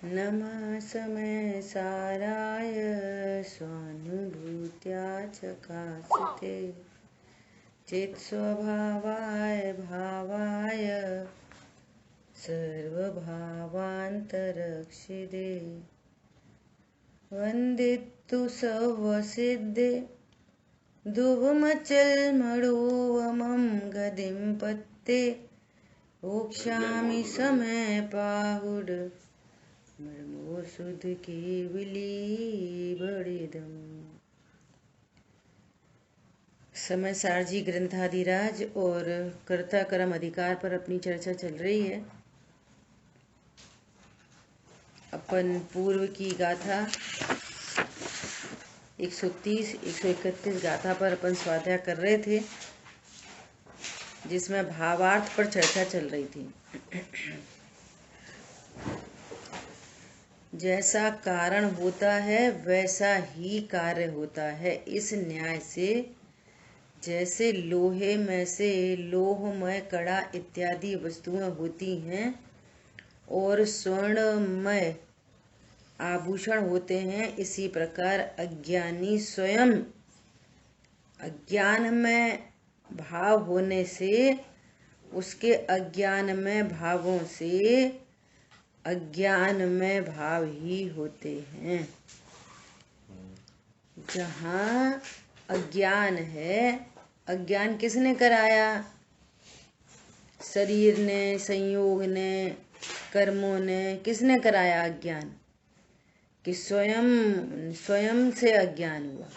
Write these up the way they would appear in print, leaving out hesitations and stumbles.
नमः समय साराय स्वानुभूत्या चकासते चित्स्वभावाय भावाय सर्वभावान्तरक्षिदे वन्दितु सर्वसिद्धे धुवमचलमणोवमं गदिं पत्ते ओक्ष्यामि समय पाहुड मर्मो सुध केवली बड़िदम। समय सारजी ग्रंथाधिराज और कर्ता कर्म अधिकार पर अपनी चर्चा चल रही है। अपन पूर्व की गाथा 130, 131 गाथा पर अपन स्वाध्याय कर रहे थे, जिसमें भावार्थ पर चर्चा चल रही थी। जैसा कारण होता है वैसा ही कार्य होता है। इस न्याय से जैसे लोहे में से लोहमय कड़ा इत्यादि वस्तुएं होती हैं और स्वर्णमय आभूषण होते हैं, इसी प्रकार अज्ञानी स्वयं अज्ञान में भाव होने से उसके अज्ञान में भावों से अज्ञान में भाव ही होते हैं। जहाँ अज्ञान है, अज्ञान किसने कराया? शरीर ने, संयोग ने, कर्मों ने, किसने कराया अज्ञान? कि स्वयं से अज्ञान हुआ।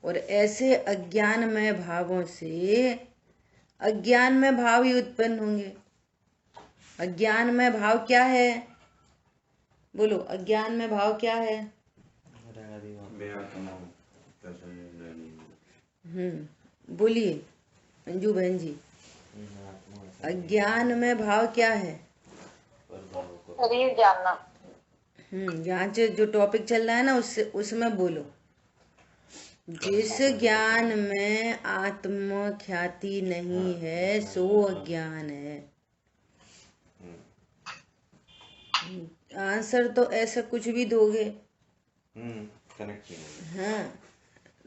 और ऐसे अज्ञान में भावों से अज्ञान में भाव ही उत्पन्न होंगे। अज्ञान में भाव क्या है? बोलो, अज्ञान में भाव क्या है? बोलिए अंजू बहन जी, अज्ञान में भाव क्या है? शरीर जानना। यहाँ से जो टॉपिक चल रहा है ना, उसमें बोलो। जिस ज्ञान में आत्म ख्याति नहीं है सो अज्ञान है। आंसर तो ऐसा कुछ भी दोगे, हाँ,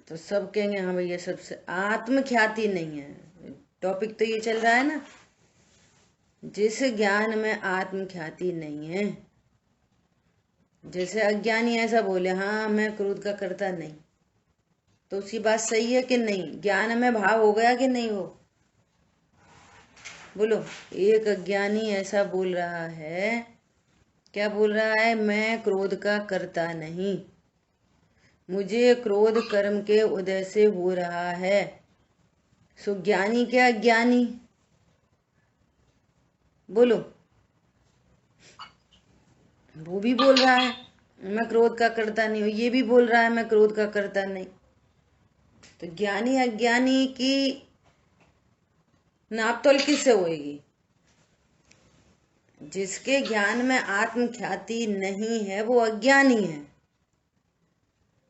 तो सब कहेंगे हाँ भैया, सबसे आत्म ख्याति नहीं है। टॉपिक तो ये चल रहा है ना, जिस ज्ञान में आत्म ख्याति नहीं है। जैसे अज्ञानी ऐसा बोले, हाँ मैं क्रोध का करता नहीं, तो उसकी बात सही है कि नहीं? ज्ञान में भाव हो गया कि नहीं हो? बोलो। एक अज्ञानी ऐसा बोल रहा है, क्या बोल रहा है? मैं क्रोध का करता नहीं, मुझे क्रोध कर्म के उदय से हो रहा है। सो ज्ञानी क्या अज्ञानी? बोलो। वो भी बोल रहा है मैं क्रोध का करता नहीं हूँ, ये भी बोल रहा है मैं क्रोध का करता नहीं। तो ज्ञानी अज्ञानी की नापतोल किससे होएगी? जिसके ज्ञान में आत्म ख्याति नहीं है वो अज्ञानी है,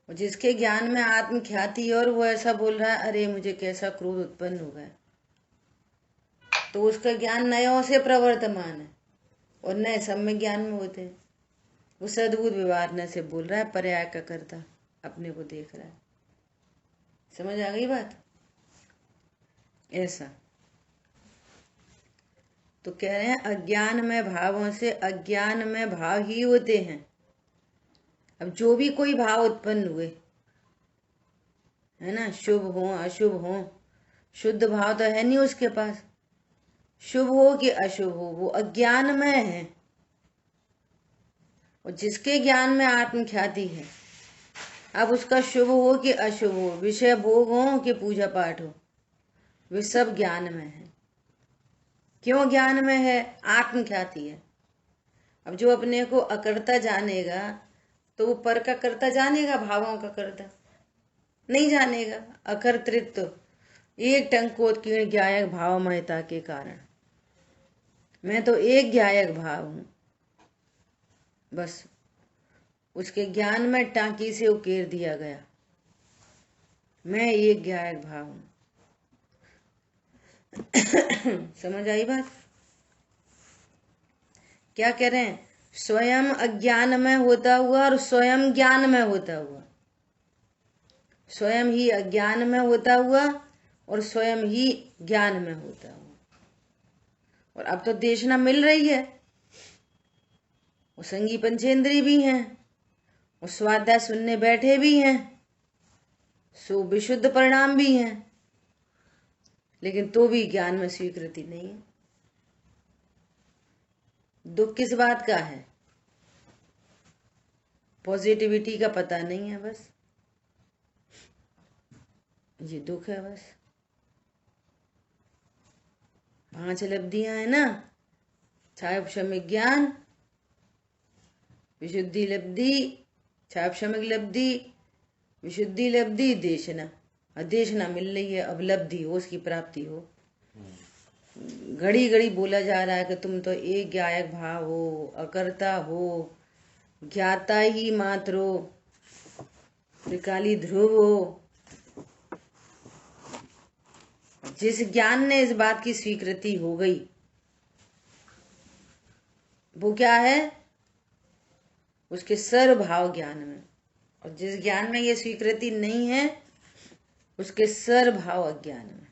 और जिसके ज्ञान में आत्म ख्याति और वो ऐसा बोल रहा है अरे मुझे कैसा क्रोध उत्पन्न हो गया, तो उसका ज्ञान नयों से प्रवर्तमान है और नए सब में ज्ञान में होते हैं। वो सद्बुद्ध व्यवहार से बोल रहा है, पर्याय का करता अपने को देख रहा है। समझ आ गई बात? ऐसा तो कह रहे हैं अज्ञान में भावों से अज्ञान में भाव ही होते हैं। अब जो भी कोई भाव उत्पन्न हुए है ना, शुभ हो अशुभ हो, शुद्ध भाव तो है नहीं उसके पास। शुभ हो कि अशुभ हो, वो अज्ञान में है। और जिसके ज्ञान में आत्म ख्याति है, अब उसका शुभ हो कि अशुभ हो, विषय भोग हो कि पूजा पाठ हो, वे सब ज्ञान में है। क्यों ज्ञान में है? आत्म ख्याति है। अब जो अपने को अकर्ता जानेगा तो वो पर का कर्ता जानेगा, भावों का कर्ता नहीं जानेगा। अकर्तृत्व एक टंकोत्कीर्ण ज्ञायक भाव महता के कारण, मैं तो एक ज्ञायक भाव हूं, बस उसके ज्ञान में टांकी से उकेर दिया गया, मैं एक ज्ञायक भाव हूं। समझ आई बात? क्या कह रहे हैं? स्वयं अज्ञान में होता हुआ और स्वयं ज्ञान में होता हुआ, स्वयं ही अज्ञान में होता हुआ और स्वयं ही ज्ञान में होता हुआ। और अब तो देशना मिल रही है, वो संगी पंचेंद्री भी हैं और स्वाध्याय सुनने बैठे भी हैं, सो विशुद्ध परिणाम भी हैं, लेकिन तो भी ज्ञान में स्वीकृति नहीं है। दुख किस बात का है? पॉजिटिविटी का पता नहीं है, बस ये दुख है। बस 5 लब्धियां है ना, छायाक्षमिक ज्ञान, विशुद्धि लब्धि, छायाक्षमिक लब्धि, विशुद्धि लब्धि, देशना। देशना मिल रही है, अब लब्धि हो, उसकी प्राप्ति हो। घड़ी घड़ी बोला जा रहा है कि तुम तो एक ज्ञायक भाव हो, अकर्ता हो, ज्ञाता ही मात्र हो, त्रिकाली ध्रुव हो। जिस ज्ञान ने इस बात की स्वीकृति हो गई, वो क्या है? उसके सर्वभाव ज्ञान में। और जिस ज्ञान में ये स्वीकृति नहीं है, उसके सर्वभाव अज्ञान में।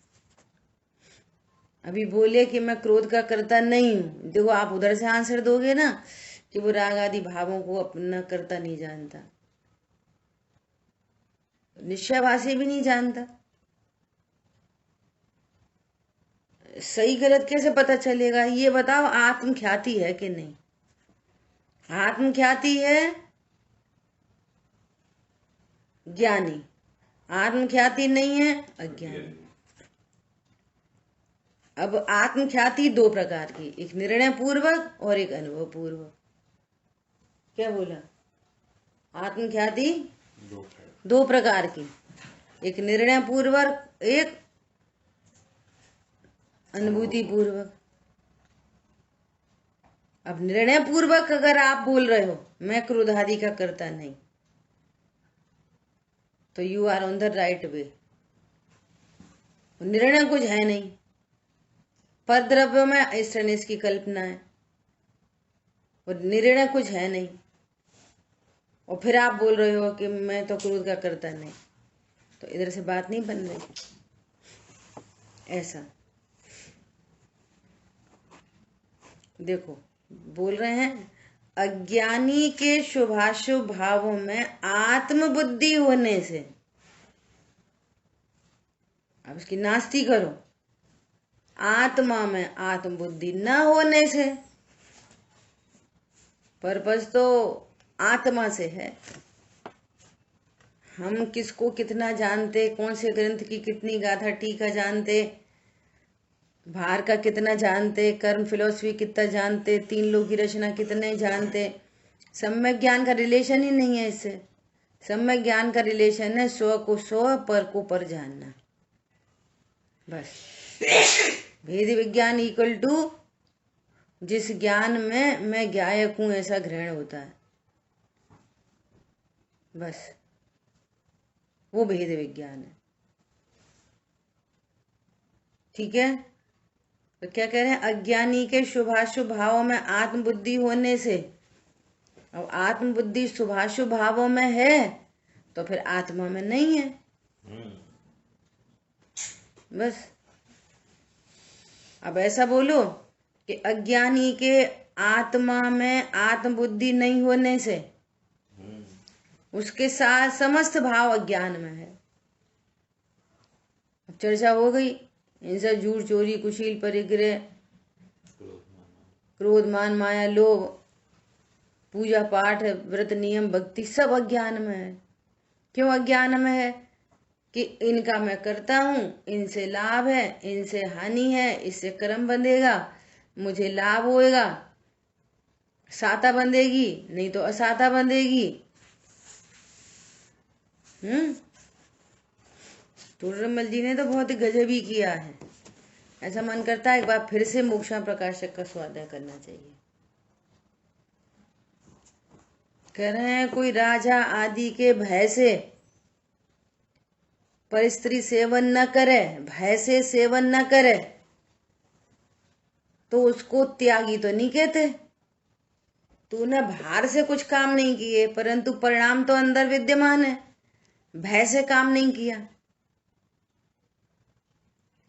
अभी बोले कि मैं क्रोध का करता नहीं हूं, देखो आप उधर से आंसर दोगे ना कि वो राग आदि भावों को अपना करता नहीं जानता, निश्चयवासी भी नहीं जानता। सही गलत कैसे पता चलेगा? ये बताओ, आत्म ख्याति है कि नहीं? आत्म ख्याति है ज्ञानी, आत्म ख्याति नहीं है अज्ञानी। अब आत्म ख्याति 2 प्रकार की, एक निर्णय पूर्वक और एक अनुभव पूर्वक। क्या बोला? आत्म ख्याति 2 प्रकार की, एक निर्णय पूर्वक, एक अनुभूति पूर्वक। अब निर्णय पूर्वक अगर आप बोल रहे हो मैं क्रोध आदि का करता नहीं, तो you are on the right way. निर्णय कुछ है नहीं, पर द्रव्य में ऐसा की कल्पना है, और निर्णय कुछ है नहीं, और फिर आप बोल रहे हो कि मैं तो क्रोध का करता नहीं, तो इधर से बात नहीं बन रही। ऐसा देखो, बोल रहे हैं अज्ञानी के शुभाशुभ भावों में आत्मबुद्धि होने से। अब इसकी नास्ती करो, आत्मा में आत्मबुद्धि न होने से। पर्पस तो आत्मा से है। हम किसको कितना जानते, कौन से ग्रंथ की कितनी गाथा टीका जानते, भार का कितना जानते, कर्म फिलॉसफी कितना जानते, 3 लोक की रचना कितने जानते। सम्यक ज्ञान का रिलेशन ही नहीं है इससे। सम्यक ज्ञान का रिलेशन है स्व को स्व, पर को पर जानना। बस भेद विज्ञान इक्वल टू जिस ज्ञान में मैं ज्ञायक हूं ऐसा ग्रहण होता है, बस वो भेद विज्ञान है। ठीक है, तो क्या कह रहे हैं? अज्ञानी के शुभाशुभ भावों में आत्मबुद्धि होने से। अब आत्मबुद्धि शुभाशुभ भावों में है तो फिर आत्मा में नहीं है। बस अब ऐसा बोलो कि अज्ञानी के आत्मा में आत्मबुद्धि नहीं होने से उसके साथ समस्त भाव अज्ञान में है। अब चर्चा हो गई, हिंसा, झूठ, चोरी, कुशील, परिग्रह, क्रोध, मान, माया, लोभ, पूजा पाठ, व्रत, नियम, भक्ति, सब अज्ञान में है। क्यों अज्ञान में है? कि इनका मैं करता हूं, इनसे लाभ है, इनसे हानि है, इससे कर्म बंधेगा, मुझे लाभ होएगा, साता बंधेगी, नहीं तो असाता बंधेगी। टोडरमल जी ने तो बहुत ही गजब ही किया है। ऐसा मन करता है एक बार फिर से मोक्षा प्रकाशक का स्वाध्याय करना चाहिए। कह रहे हैं कोई राजा आदि के भय से पर स्त्री सेवन न करे, भय से सेवन न करे, तो उसको त्यागी तो नहीं कहते। तूने बाहर से कुछ काम नहीं किए, परंतु परिणाम तो अंदर विद्यमान है। भय से काम नहीं किया,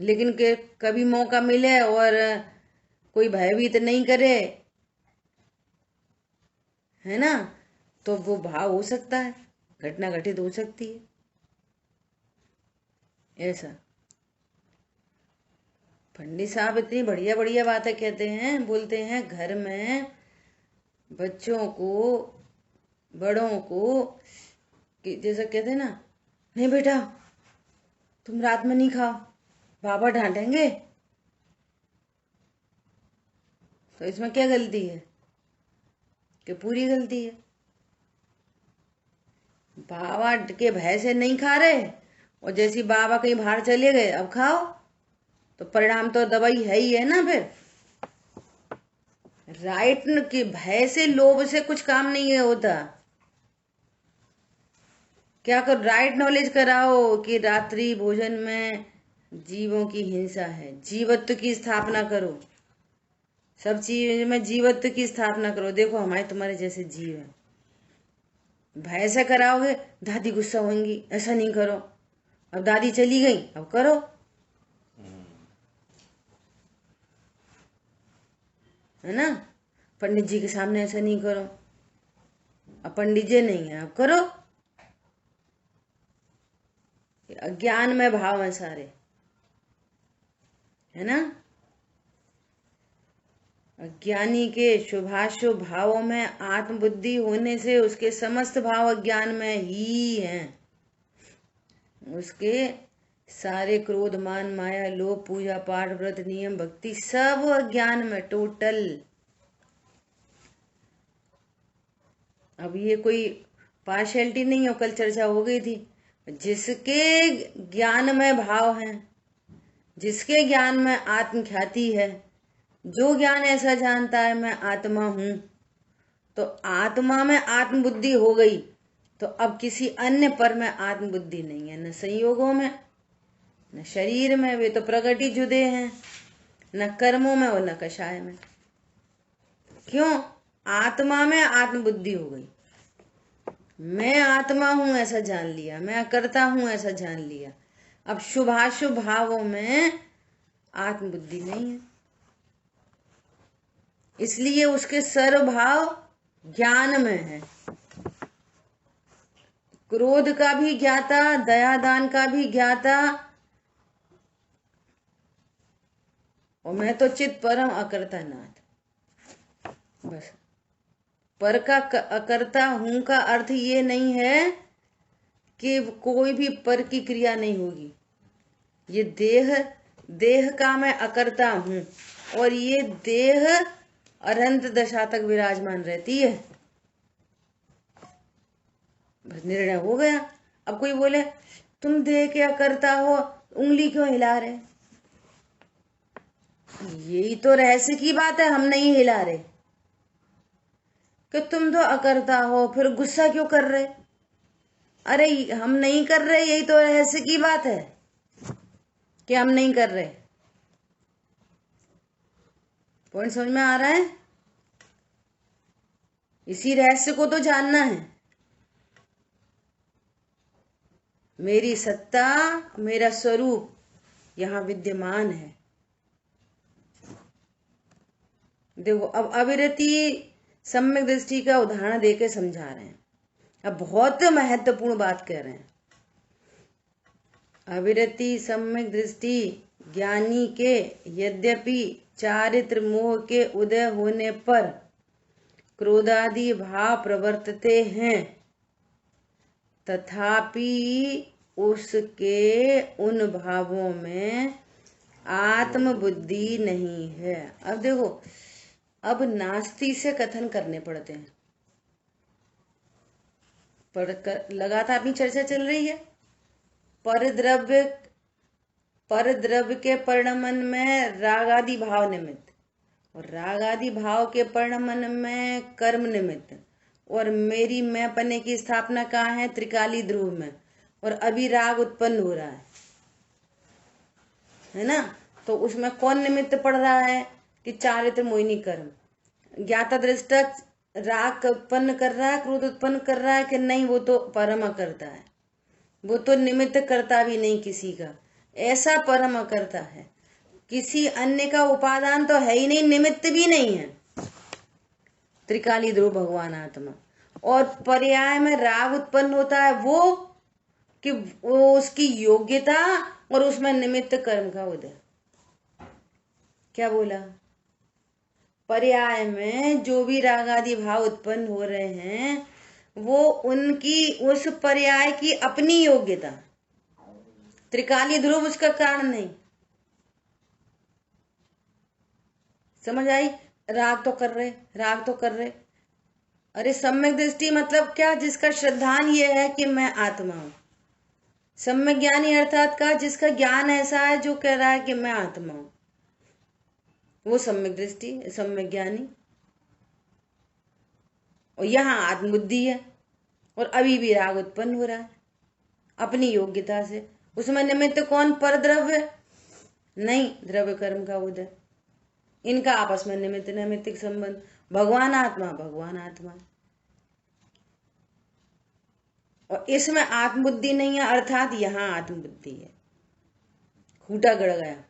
लेकिन के कभी मौका मिले और कोई भयभीत नहीं करे, है ना, तो वो भाव हो सकता है, घटना घटित हो सकती है। ऐसा पंडित साहब इतनी बढ़िया बढ़िया बातें कहते हैं, बोलते हैं घर में बच्चों को, बड़ों को, कि जैसा कहते हैं ना, नहीं बेटा तुम रात में नहीं खाओ, बाबा डांटेंगे। तो इसमें क्या गलती है? कि पूरी गलती है। बाबा के भय से नहीं खा रहे, और जैसी बाबा कहीं बाहर चले गए अब खाओ, तो परिणाम तो दवाई है ही है ना। फिर राइट के भय से, लोभ से कुछ काम नहीं है होता। क्या कर, राइट नॉलेज कराओ कि रात्रि भोजन में जीवों की हिंसा है, जीवत्व की स्थापना करो, सब चीज में जीवत्व की स्थापना करो। देखो हमारे तुम्हारे जैसे जीव है। भय से कराओगे, दादी गुस्सा होंगी, ऐसा नहीं करो, अब दादी चली गई अब करो, है ना। पंडित जी के सामने ऐसा नहीं करो, अब पंडित जी नहीं है अब करो। अज्ञान में भाव है सारे, है ना। अज्ञानी के शुभाशुभ भावों में आत्मबुद्धि होने से उसके समस्त भाव अज्ञान में ही हैं। उसके सारे क्रोध, मान, माया, लोभ, पूजा पाठ, व्रत, नियम, भक्ति सब अज्ञान में टोटल। अब ये कोई पार्शियलिटी नहीं हो, कल चर्चा हो गई थी। जिसके ज्ञान में भाव है, जिसके ज्ञान में आत्मख्याति है, जो ज्ञान ऐसा जानता है मैं आत्मा हूं, तो आत्मा में आत्मबुद्धि हो गई, तो अब किसी अन्य पर में आत्मबुद्धि नहीं है, न संयोगों में, न शरीर में, वे तो प्रगति जुदे हैं, न कर्मों में और न कषाय में। क्यों? आत्मा में आत्मबुद्धि हो गई, मैं आत्मा हूं ऐसा जान लिया, मैं करता हूं ऐसा जान लिया। अब शुभाशुभ भावों में आत्मबुद्धि नहीं है, इसलिए उसके सर्व भाव ज्ञान में है। क्रोध का भी ज्ञाता, दयादान का भी ज्ञाता, और मैं तो चित परम अकर्ता नाथ। बस पर का अकर्ता हूं का अर्थ ये नहीं है कि कोई भी पर की क्रिया नहीं होगी। ये देह का मैं अकर्ता हूं, और ये देह अनंत दशा तक विराजमान रहती है। बस निर्णय हो गया। अब कोई बोले तुम देह के अकर्ता हो, उंगली क्यों हिला रहे? यही तो रहस्य की बात है, हम नहीं हिला रहे कि तुम तो अकर्ता हो, फिर गुस्सा क्यों कर रहे? अरे हम नहीं कर रहे, यही तो रहस्य की बात है कि हम नहीं कर रहे। पॉइंट समझ में आ रहा है? इसी रहस्य को तो जानना है। मेरी सत्ता, मेरा स्वरूप यहां विद्यमान है। देखो अब अविरति सम्यक दृष्टि का उदाहरण देके समझा रहे हैं। अब बहुत महत्वपूर्ण बात कह रहे हैं। अविरति सम्यक दृष्टि ज्ञानी के यद्यपि चारित्र मोह के उदय होने पर क्रोधादि भाव प्रवर्तते हैं, तथापि उसके उन भावों में आत्मबुद्धि नहीं है। अब देखो, अब नास्ति से कथन करने पड़ते हैं। लगातार अपनी चर्चा चल रही है। परद्रव्य के परिणमन में रागादि भाव निमित्त, और रागादि भाव के परिणमन में कर्म निमित्त, और मेरी मैं पने की स्थापना कहाँ है? त्रिकाली ध्रुव में, और अभी राग उत्पन्न हो रहा है ना। तो उसमें कौन निमित्त पड़ रहा है? कि चारित्र मोहिनी कर्म। ज्ञाता दृष्टा राग उत्पन्न कर रहा है, क्रोध उत्पन्न कर रहा है कि नहीं, वो तो परम करता है, वो तो निमित्त करता भी नहीं किसी का, ऐसा परम करता है। किसी अन्य का उपादान तो है ही नहीं, निमित्त भी नहीं है, त्रिकाली ध्रुव भगवान आत्मा। और पर्याय में राग उत्पन्न होता है वो कि वो उसकी योग्यता और उसमें निमित्त कर्म का उदय। क्या बोला? पर्याय में जो भी राग आदि भाव उत्पन्न हो रहे हैं वो उनकी उस पर्याय की अपनी योग्यता, त्रिकाली ध्रुव उसका कारण नहीं। समझ आई? राग तो कर रहे, राग तो कर रहे, अरे सम्यक दृष्टि मतलब क्या? जिसका श्रद्धान ये है कि मैं आत्मा हूं। सम्यक ज्ञानी अर्थात का जिसका ज्ञान ऐसा है जो कह रहा है कि मैं आत्मा हूं, वो सम्यक दृष्टि, सम्यक ज्ञानी। और यहाँ आत्मबुद्धि है और अभी भी राग उत्पन्न हो रहा है अपनी योग्यता से। उसमें निमित्त कौन? पर द्रव्य नहीं, द्रव्य कर्म का उदय। इनका आपस में निमित्त नैमित्तिक संबंध। भगवान आत्मा, भगवान आत्मा, और इसमें आत्मबुद्धि नहीं है, अर्थात यहाँ आत्मबुद्धि है। खूटा गड़ गया।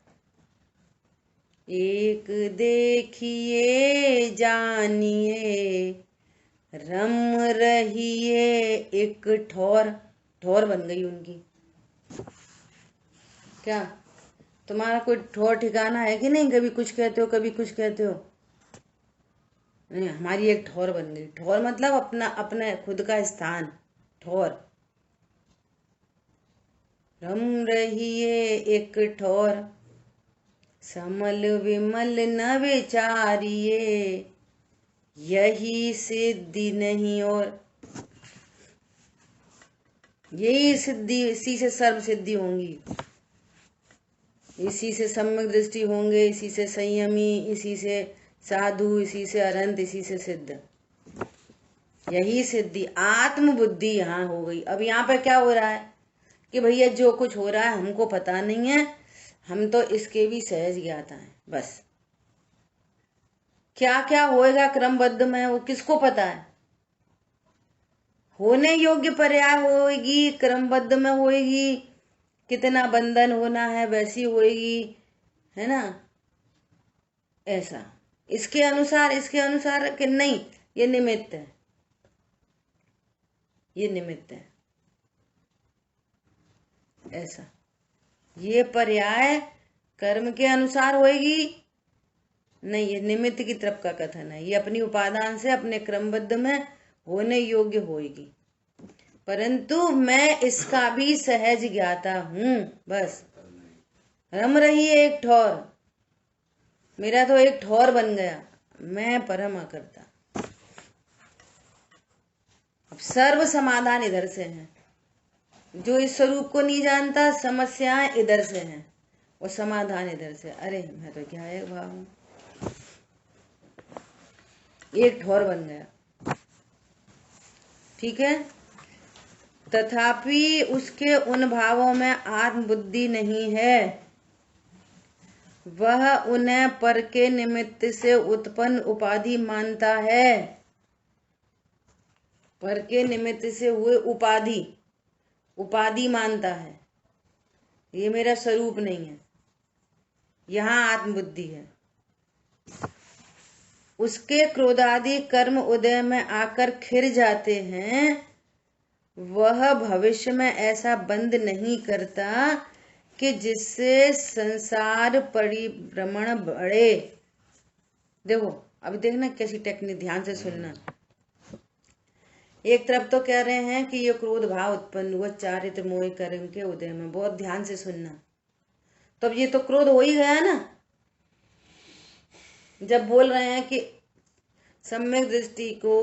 एक देखिए जानिए रम रहिए एक ठौर, ठौर बन गई उनकी। क्या तुम्हारा कोई ठौर ठिकाना है कि नहीं? कभी कुछ कहते हो, कभी कुछ कहते हो। नहीं, हमारी एक ठौर बन गई। ठौर मतलब अपना, अपने खुद का स्थान, ठौर। रम रहिए एक ठौर समल विमल न विचारिए यही सिद्धि नहीं और। यही सिद्धि, इसी से सर्व सिद्धि होंगी, इसी से सम्यक दृष्टि होंगे, इसी से संयमी, इसी से साधु, इसी से अरंत, इसी से सिद्ध। यही सिद्धि, आत्मबुद्धि यहाँ हो गई। अब यहाँ पर क्या हो रहा है कि भैया जो कुछ हो रहा है हमको पता नहीं है, हम तो इसके भी सहज ज्ञाता हैं बस। क्या क्या होएगा क्रमबद्ध में वो किसको पता है? होने योग्य पर्याय होएगी, क्रमबद्ध में होएगी, कितना बंधन होना है वैसी होएगी, है ना? ऐसा इसके अनुसार, इसके अनुसार कि नहीं, ये निमित्त है, ये निमित्त है, ऐसा। ये पर्याय कर्म के अनुसार होएगी नहीं, ये निमित्त की तरफ का कथन है। ये अपनी उपादान से अपने क्रमबद्ध में होने योग्य होएगी, परंतु मैं इसका भी सहज ज्ञाता हूं बस। रम रही है एक ठौर, मेरा तो एक ठौर बन गया, मैं परम करता। अब सर्व समाधान इधर से है। जो इस स्वरूप को नहीं जानता, समस्याएं इधर से हैं और समाधान इधर से। अरे मैं तो क्या है भाव हूं, एक ठौर बन गया, ठीक है। तथापि उसके उन भावों में आत्मबुद्धि नहीं है, वह उन्हें पर के निमित्त से उत्पन्न उपाधि मानता है। पर के निमित्त से हुए उपाधि, उपाधि मानता है, ये मेरा स्वरूप नहीं है। यहाँ आत्मबुद्धि है। उसके क्रोधादि कर्म उदय में आकर खिर जाते हैं, वह भविष्य में ऐसा बंद नहीं करता कि जिससे संसार परिभ्रमण बढ़े। देखो अब देखना कैसी टेक्निक, ध्यान से सुनना। एक तरफ तो कह रहे हैं कि ये क्रोध भाव उत्पन्न हुआ चारित्र मोह कर्म के उदय में, बहुत ध्यान से सुनना। तो अब ये तो क्रोध हो ही गया ना, जब बोल रहे हैं कि सम्यक दृष्टि को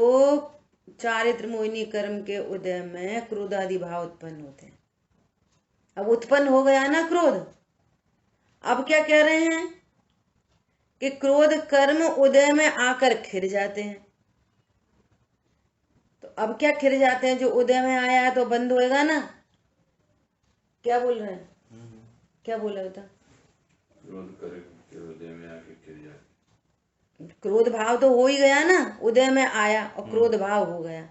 चारित्र मोहिनी कर्म के उदय में क्रोध आदि भाव उत्पन्न होते हैं। अब उत्पन्न हो गया ना क्रोध, अब क्या कह रहे हैं कि क्रोध कर्म उदय में आकर खिर जाते हैं। तो अब क्या खिर जाते हैं? जो उदय में आया है तो बंद होएगा ना। क्या बोल रहे हैं? क्या बोला होता? क्रोध कर्म के उदय में आके खिर जाते। क्रोध भाव तो हो ही गया ना, उदय में आया और क्रोध भाव हो गया,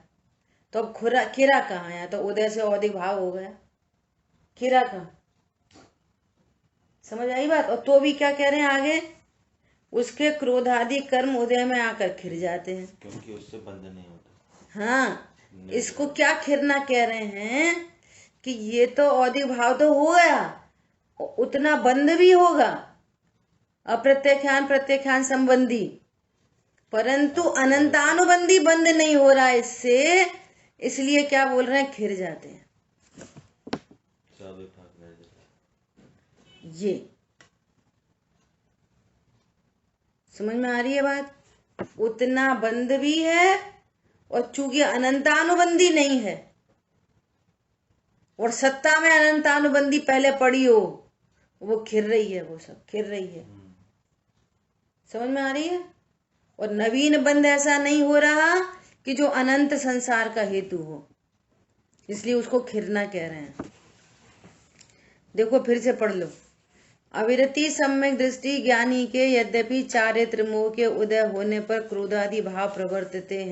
तो अब खिरा कहाँ आया, तो उदय से औदिक भाव हो गया, खिरा कहाँ। समझ आई बात। और तो भी क्या कह रहे हैं आगे, उसके क्रोधादि कर्म उदय में आकर खिर जाते हैं, क्योंकि उससे बंध नहीं होता। हाँ, इसको क्या खिरना कह रहे हैं कि ये तो औदिक भाव तो हो गया, उतना बंध भी होगा, अप्रत्यख्यान प्रत्यख्यान संबंधी, परंतु अनंतानुबंधी बंध नहीं हो रहा है इससे, इसलिए क्या बोल रहे हैं, खिर जाते हैं। ये समझ में आ रही है बात। उतना बंध भी है और चूंकि अनंतानुबंधी नहीं है, और सत्ता में अनंतानुबंधी पहले पड़ी हो, वो खिर रही है, वो सब खिर रही है। समझ में आ रही है। और नवीन बंध ऐसा नहीं हो रहा कि जो अनंत संसार का हेतु हो, इसलिए उसको खिरना कह रहे हैं। देखो फिर से पढ़ लो। अविरति सम्यक दृष्टि ज्ञानी के यद्यपि चारित्र मोह के उदय होने पर क्रोधादि भाव प्रवर्तते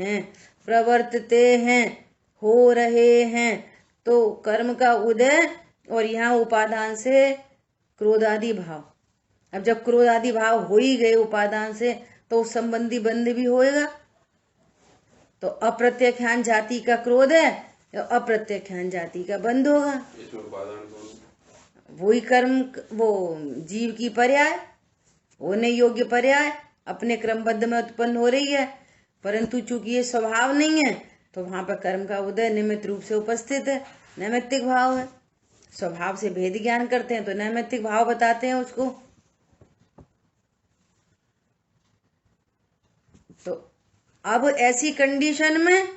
हैं, हो रहे हैं, तो कर्म का उदय और यहाँ उपादान से क्रोधादि भाव। अब जब क्रोधादि भाव हो ही गए उपादान से, तो उस संबंधी बंध भी होएगा। तो अप्रत्यख्यान जाति का क्रोध है, तो अप्रत्यख्यान जाति का बंध होगा। वही कर्म, वो जीव की पर्याय, होने योग्य पर्याय अपने क्रमबद्ध में उत्पन्न हो रही है, परंतु चूंकि ये स्वभाव नहीं है, तो वहां पर कर्म का उदय निमित्त रूप से उपस्थित है, नैमित्तिक भाव है। स्वभाव से भेद ज्ञान करते हैं तो नैमित्तिक भाव बताते हैं उसको। तो अब ऐसी कंडीशन में,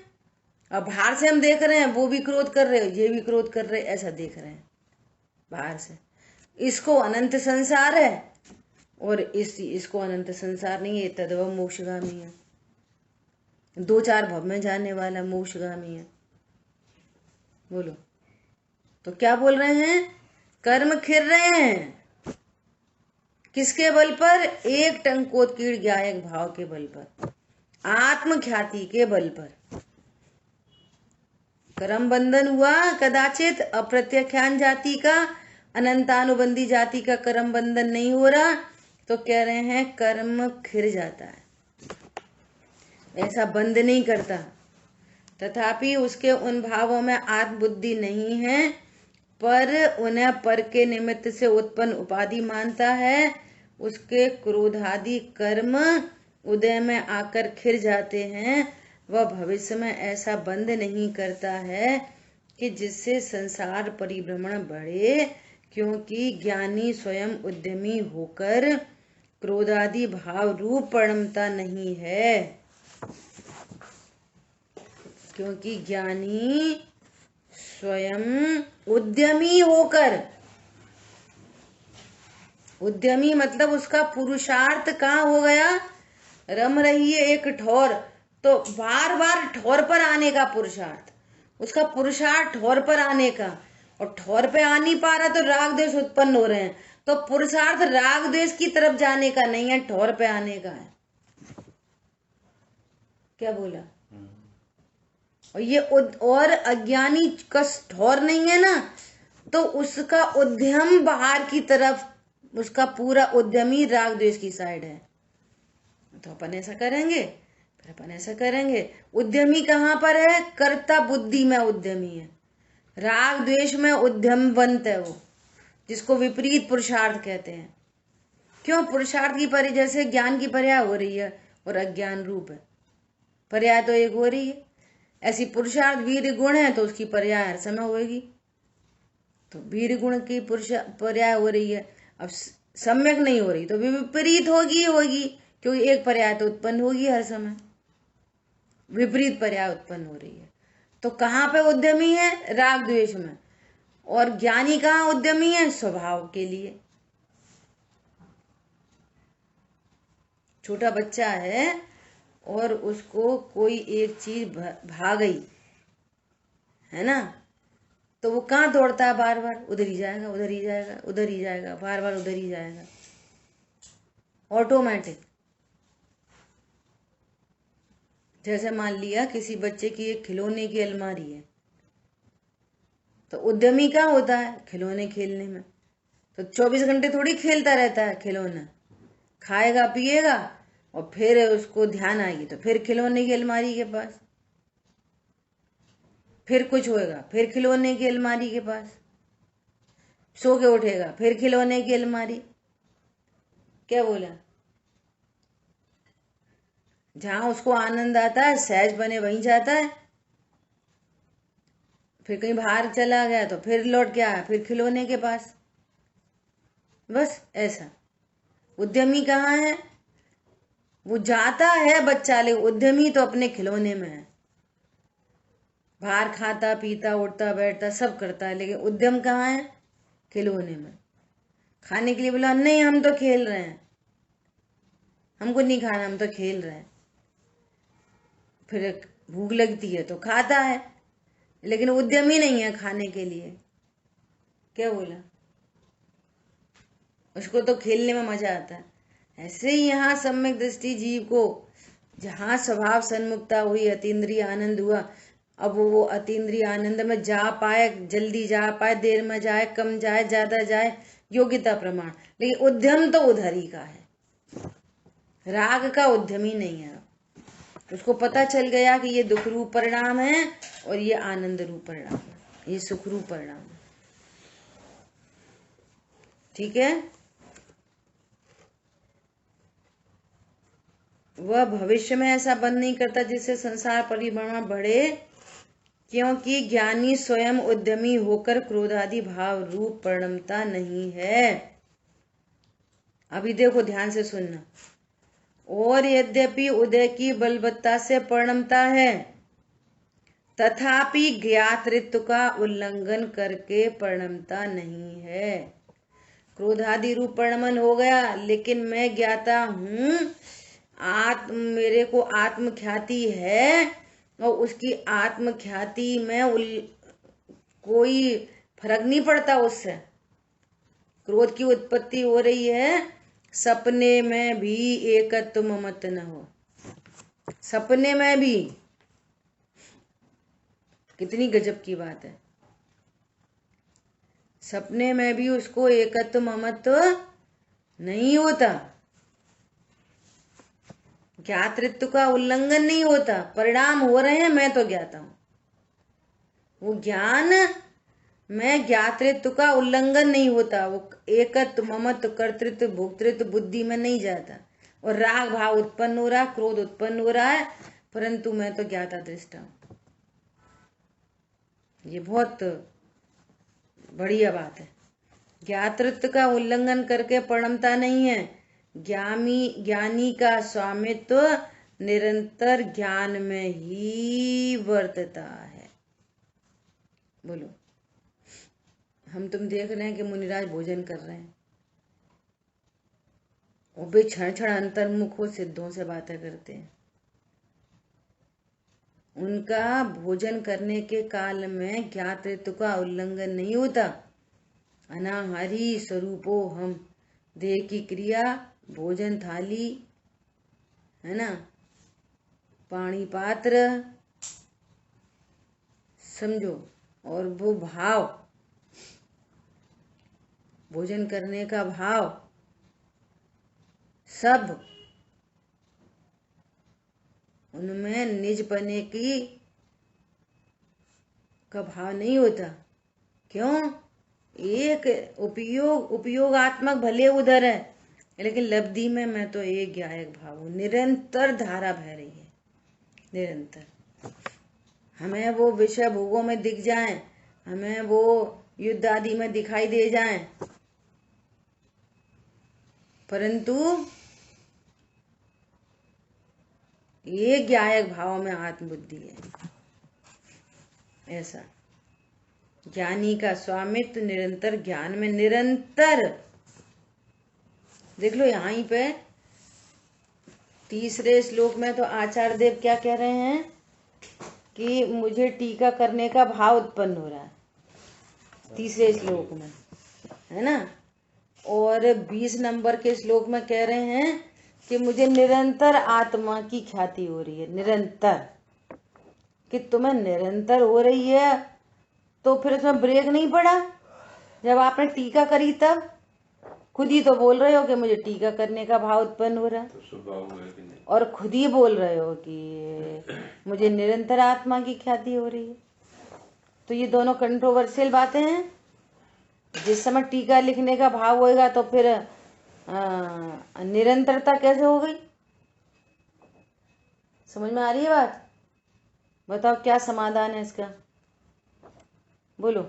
अब बाहर से हम देख रहे हैं वो भी क्रोध कर रहे, ये भी क्रोध कर रहे, ऐसा देख रहे हैं बाहर से। इसको अनंत संसार है और इसको अनंत संसार नहीं है, तद्भव मोक्षगामी है, 2-4 भव में जाने वाला मोक्षगामी है। बोलो, तो क्या बोल रहे हैं, कर्म खिर रहे हैं किसके बल पर, एक टंकोत्कीर्ण ज्ञायक भाव के बल पर, आत्मख्याति के बल पर। कर्म बंधन हुआ कदाचित, अप्रत्यख्यान जाति का, अनंतानुबंधी जाति का कर्म बंधन नहीं हो रहा, तो कह रहे हैं कर्म खिर जाता है, ऐसा बंध नहीं करता। तथापि उसके उन भावों में आत्मबुद्धि नहीं है, पर उन्हें पर के निमित्त से उत्पन्न उपाधि मानता है। उसके क्रोधादि कर्म उदय में आकर खिर जाते हैं, वह भविष्य में ऐसा बंध नहीं करता है कि जिससे संसार परिभ्रमण बढ़े, क्योंकि ज्ञानी स्वयं उद्यमी होकर क्रोधादि भाव रूप परिणमता नहीं है। क्योंकि ज्ञानी स्वयं उद्यमी होकर, उद्यमी मतलब उसका पुरुषार्थ कहाँ हो गया, रम रही है एक ठौर, तो बार बार ठौर पर आने का पुरुषार्थ, उसका पुरुषार्थ ठौर पर आने का, और ठौर पे आ नहीं पा रहा तो राग द्वेष उत्पन्न हो रहे हैं, तो पुरुषार्थ राग द्वेष की तरफ जाने का नहीं है, ठौर पे आने का है। क्या बोला। और ये और अज्ञानी का ठौर नहीं है ना, तो उसका उद्यम बाहर की तरफ, उसका पूरा उद्यमी राग द्वेष की साइड है। तो अपन ऐसा करेंगे, फिर अपन ऐसा करेंगे। उद्यमी कहाँ पर है, कर्ता बुद्धि में उद्यमी है, राग द्वेष में उद्यमवंत है वो, जिसको विपरीत पुरुषार्थ कहते हैं। क्यों, पुरुषार्थ की पर्याय, जैसे ज्ञान की पर्याय हो रही है और अज्ञान रूप है, पर्याय तो एक हो रही है, ऐसी पुरुषार्थ वीर गुण है तो उसकी पर्याय हर समय होगी। तो वीर गुण की पर्याय हो रही है, अब सम्यक नहीं हो रही तो विपरीत होगी, क्योंकि एक पर्याय तो उत्पन्न होगी हर समय, विपरीत पर्याय उत्पन्न हो रही है। तो कहाँ पे उद्यमी है, राग द्वेष में, और ज्ञानी कहाँ उद्यमी है, स्वभाव के लिए। छोटा बच्चा है और उसको कोई एक चीज भा गई है ना, तो वो कहाँ दौड़ता है, बार बार उधर ही जाएगा, उधर ही जाएगा, उधर ही जाएगा, बार बार उधर ही जाएगा, ऑटोमेटिक। जैसे मान लिया किसी बच्चे की एक खिलौने की अलमारी है, तो उद्यमी क्या होता है? खिलौने खेलने में। तो 24 घंटे थोड़ी खेलता रहता है खिलौना, खाएगा पिएगा और फिर उसको ध्यान आएगी तो फिर खिलौने की अलमारी के पास, फिर कुछ होएगा फिर खिलौने की अलमारी के पास, सो के उठेगा फिर खिलौने की अलमारी। क्या बोला? जहां उसको आनंद आता है सहज बने वहीं जाता है, फिर कहीं बाहर चला गया तो फिर लौट के आया फिर खिलौने के पास। बस ऐसा। उद्यमी कहाँ है? वो जाता है बच्चा, लेकिन उद्यमी तो अपने खिलौने में है। बाहर खाता पीता उठता बैठता सब करता है, लेकिन उद्यम कहाँ है? खिलौने में। खाने के लिए बोला नहीं हम तो खेल रहे हैं, हमको नहीं खाना हम तो खेल रहे हैं। फिर भूख लगती है तो खाता है, लेकिन उद्यम ही नहीं है खाने के लिए। क्या बोला? उसको तो खेलने में मजा आता है। ऐसे ही यहाँ सम्यक दृष्टि जीव को जहाँ स्वभाव सन्मुखता हुई, अतीन्द्रिय आनंद हुआ, अब वो अतीन्द्रिय आनंद में जा पाए, जल्दी जा पाए, देर में जाए, कम जाए, ज्यादा जाए, योग्यता प्रमाण। लेकिन उद्यम तो उधर ही का है, राग का उद्यम ही नहीं है। उसको पता चल गया कि ये दुख रूप परिणाम है और ये आनंद रूप परिणाम है, ये सुख रूप परिणाम है। ठीक है? वह भविष्य में ऐसा बंद नहीं करता जिससे संसार परिभ्रमण बढ़े, क्योंकि ज्ञानी स्वयं उद्यमी होकर क्रोधादि भाव रूप परिणमता नहीं है। अभी देखो ध्यान से सुनना। और यद्यपि उदय की बलवत्ता से परिणमता है, तथापि ज्ञातृत्व का उल्लंघन करके परिणमता नहीं है। क्रोधादि रूप परिणमन हो गया, लेकिन मैं ज्ञाता हूं, मेरे को आत्म ख्याति है और उसकी आत्म ख्याति में कोई फर्क नहीं पड़ता उससे। क्रोध की उत्पत्ति हो रही है, सपने में भी एकत्व ममत न हो। सपने में भी, कितनी गजब की बात है। सपने में भी उसको एकत्व ममत्व नहीं होता, ज्ञातृत्व का उल्लंघन नहीं होता। परिणाम हो रहे हैं, मैं तो ज्ञाता हूं। वो ज्ञान में ज्ञातृत्व का उल्लंघन नहीं होता, वो एकत्व ममत्व कर्तृत्व भोक्तृत्व बुद्धि में नहीं जाता, और राग भाव उत्पन्न हो रहा है, क्रोध उत्पन्न हो रहा है, परंतु मैं तो ज्ञाता दृष्टा हूं। ये बहुत बढ़िया बात है। ज्ञातृत्व का उल्लंघन करके परिणमता नहीं है। ज्ञानी का स्वामित्व निरंतर ज्ञान में ही वर्तता है। बोलो। हम तुम देख रहे हैं कि मुनिराज भोजन कर रहे हैं, वो भी क्षण क्षण अंतर्मुख हो सिद्धों से बातें करते हैं। उनका भोजन करने के काल में ज्ञातृत्व का उल्लंघन नहीं होता। अनाहरि स्वरूपो हम, देह की क्रिया, भोजन थाली है ना, पानी पात्र, समझो, और वो भाव, भोजन करने का भाव, सब उनमें निजपने की का भाव नहीं होता। क्यों? एक उपयोगात्मक भले उधर है, लेकिन लब्धि में मैं तो एक ज्ञायक भाव हूं। निरंतर धारा बह रही है, निरंतर। हमें वो विषय भोगों में दिख जाए, हमें वो युद्ध आदि में दिखाई दे जाए, परंतु ये ज्ञायक भाव में आत्मबुद्धि है। ऐसा ज्ञानी का स्वामित्व निरंतर ज्ञान में, निरंतर। देख लो यहीं पे तीसरे श्लोक में तो आचार्य देव क्या कह रहे हैं कि मुझे टीका करने का भाव उत्पन्न हो रहा है, तीसरे श्लोक में, है ना। और 20 नंबर के श्लोक में कह रहे हैं कि मुझे निरंतर आत्मा की ख्याति हो रही है, निरंतर, कि तुम्हें निरंतर हो रही है, तो फिर उसमें ब्रेक नहीं पड़ा? जब आपने टीका करी तब खुद ही तो बोल रहे हो कि मुझे टीका करने का भाव उत्पन्न हो रहा है, तो स्वभाव है कि नहीं? और खुद ही बोल रहे हो कि मुझे निरंतर आत्मा की ख्याति हो रही है। तो ये दोनों कंट्रोवर्शियल बातें हैं। जिस समय टीका लिखने का भाव होएगा तो फिर निरंतरता कैसे हो गई? समझ में आ रही है बात? बताओ क्या समाधान है इसका, बोलो।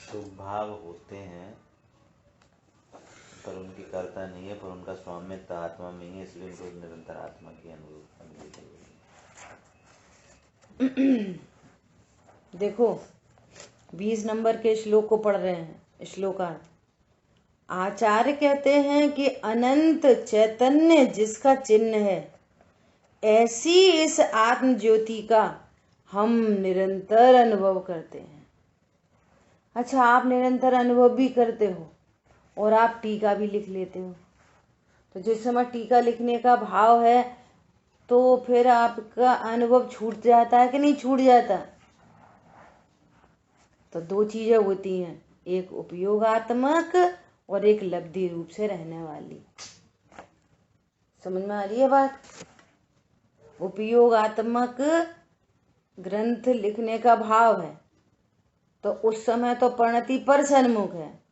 तो भाव होते हैं पर उनकी कर्ता नहीं है, पर उनका स्वामित्व आत्मा में ही है, इसलिए उनको निरंतर आत्मा की अनुभूति होगी। देखो 20 नंबर के श्लोक को पढ़ रहे हैं। श्लोकार्थ, आचार्य कहते हैं कि अनंत चैतन्य जिसका चिन्ह है, ऐसी इस आत्म ज्योति का हम निरंतर अनुभव करते हैं। अच्छा, आप निरंतर अनुभव भी करते हो और आप टीका भी लिख लेते हो। तो जिस समय टीका लिखने का भाव है तो फिर आपका अनुभव छूट जाता है कि नहीं छूट जाता? तो दो चीजें होती हैं, एक उपयोगात्मक और एक लब्धि रूप से रहने वाली। समझ में आ रही है बात? उपयोगात्मक ग्रंथ लिखने का भाव है तो उस समय तो परिणति पर सन्मुख है।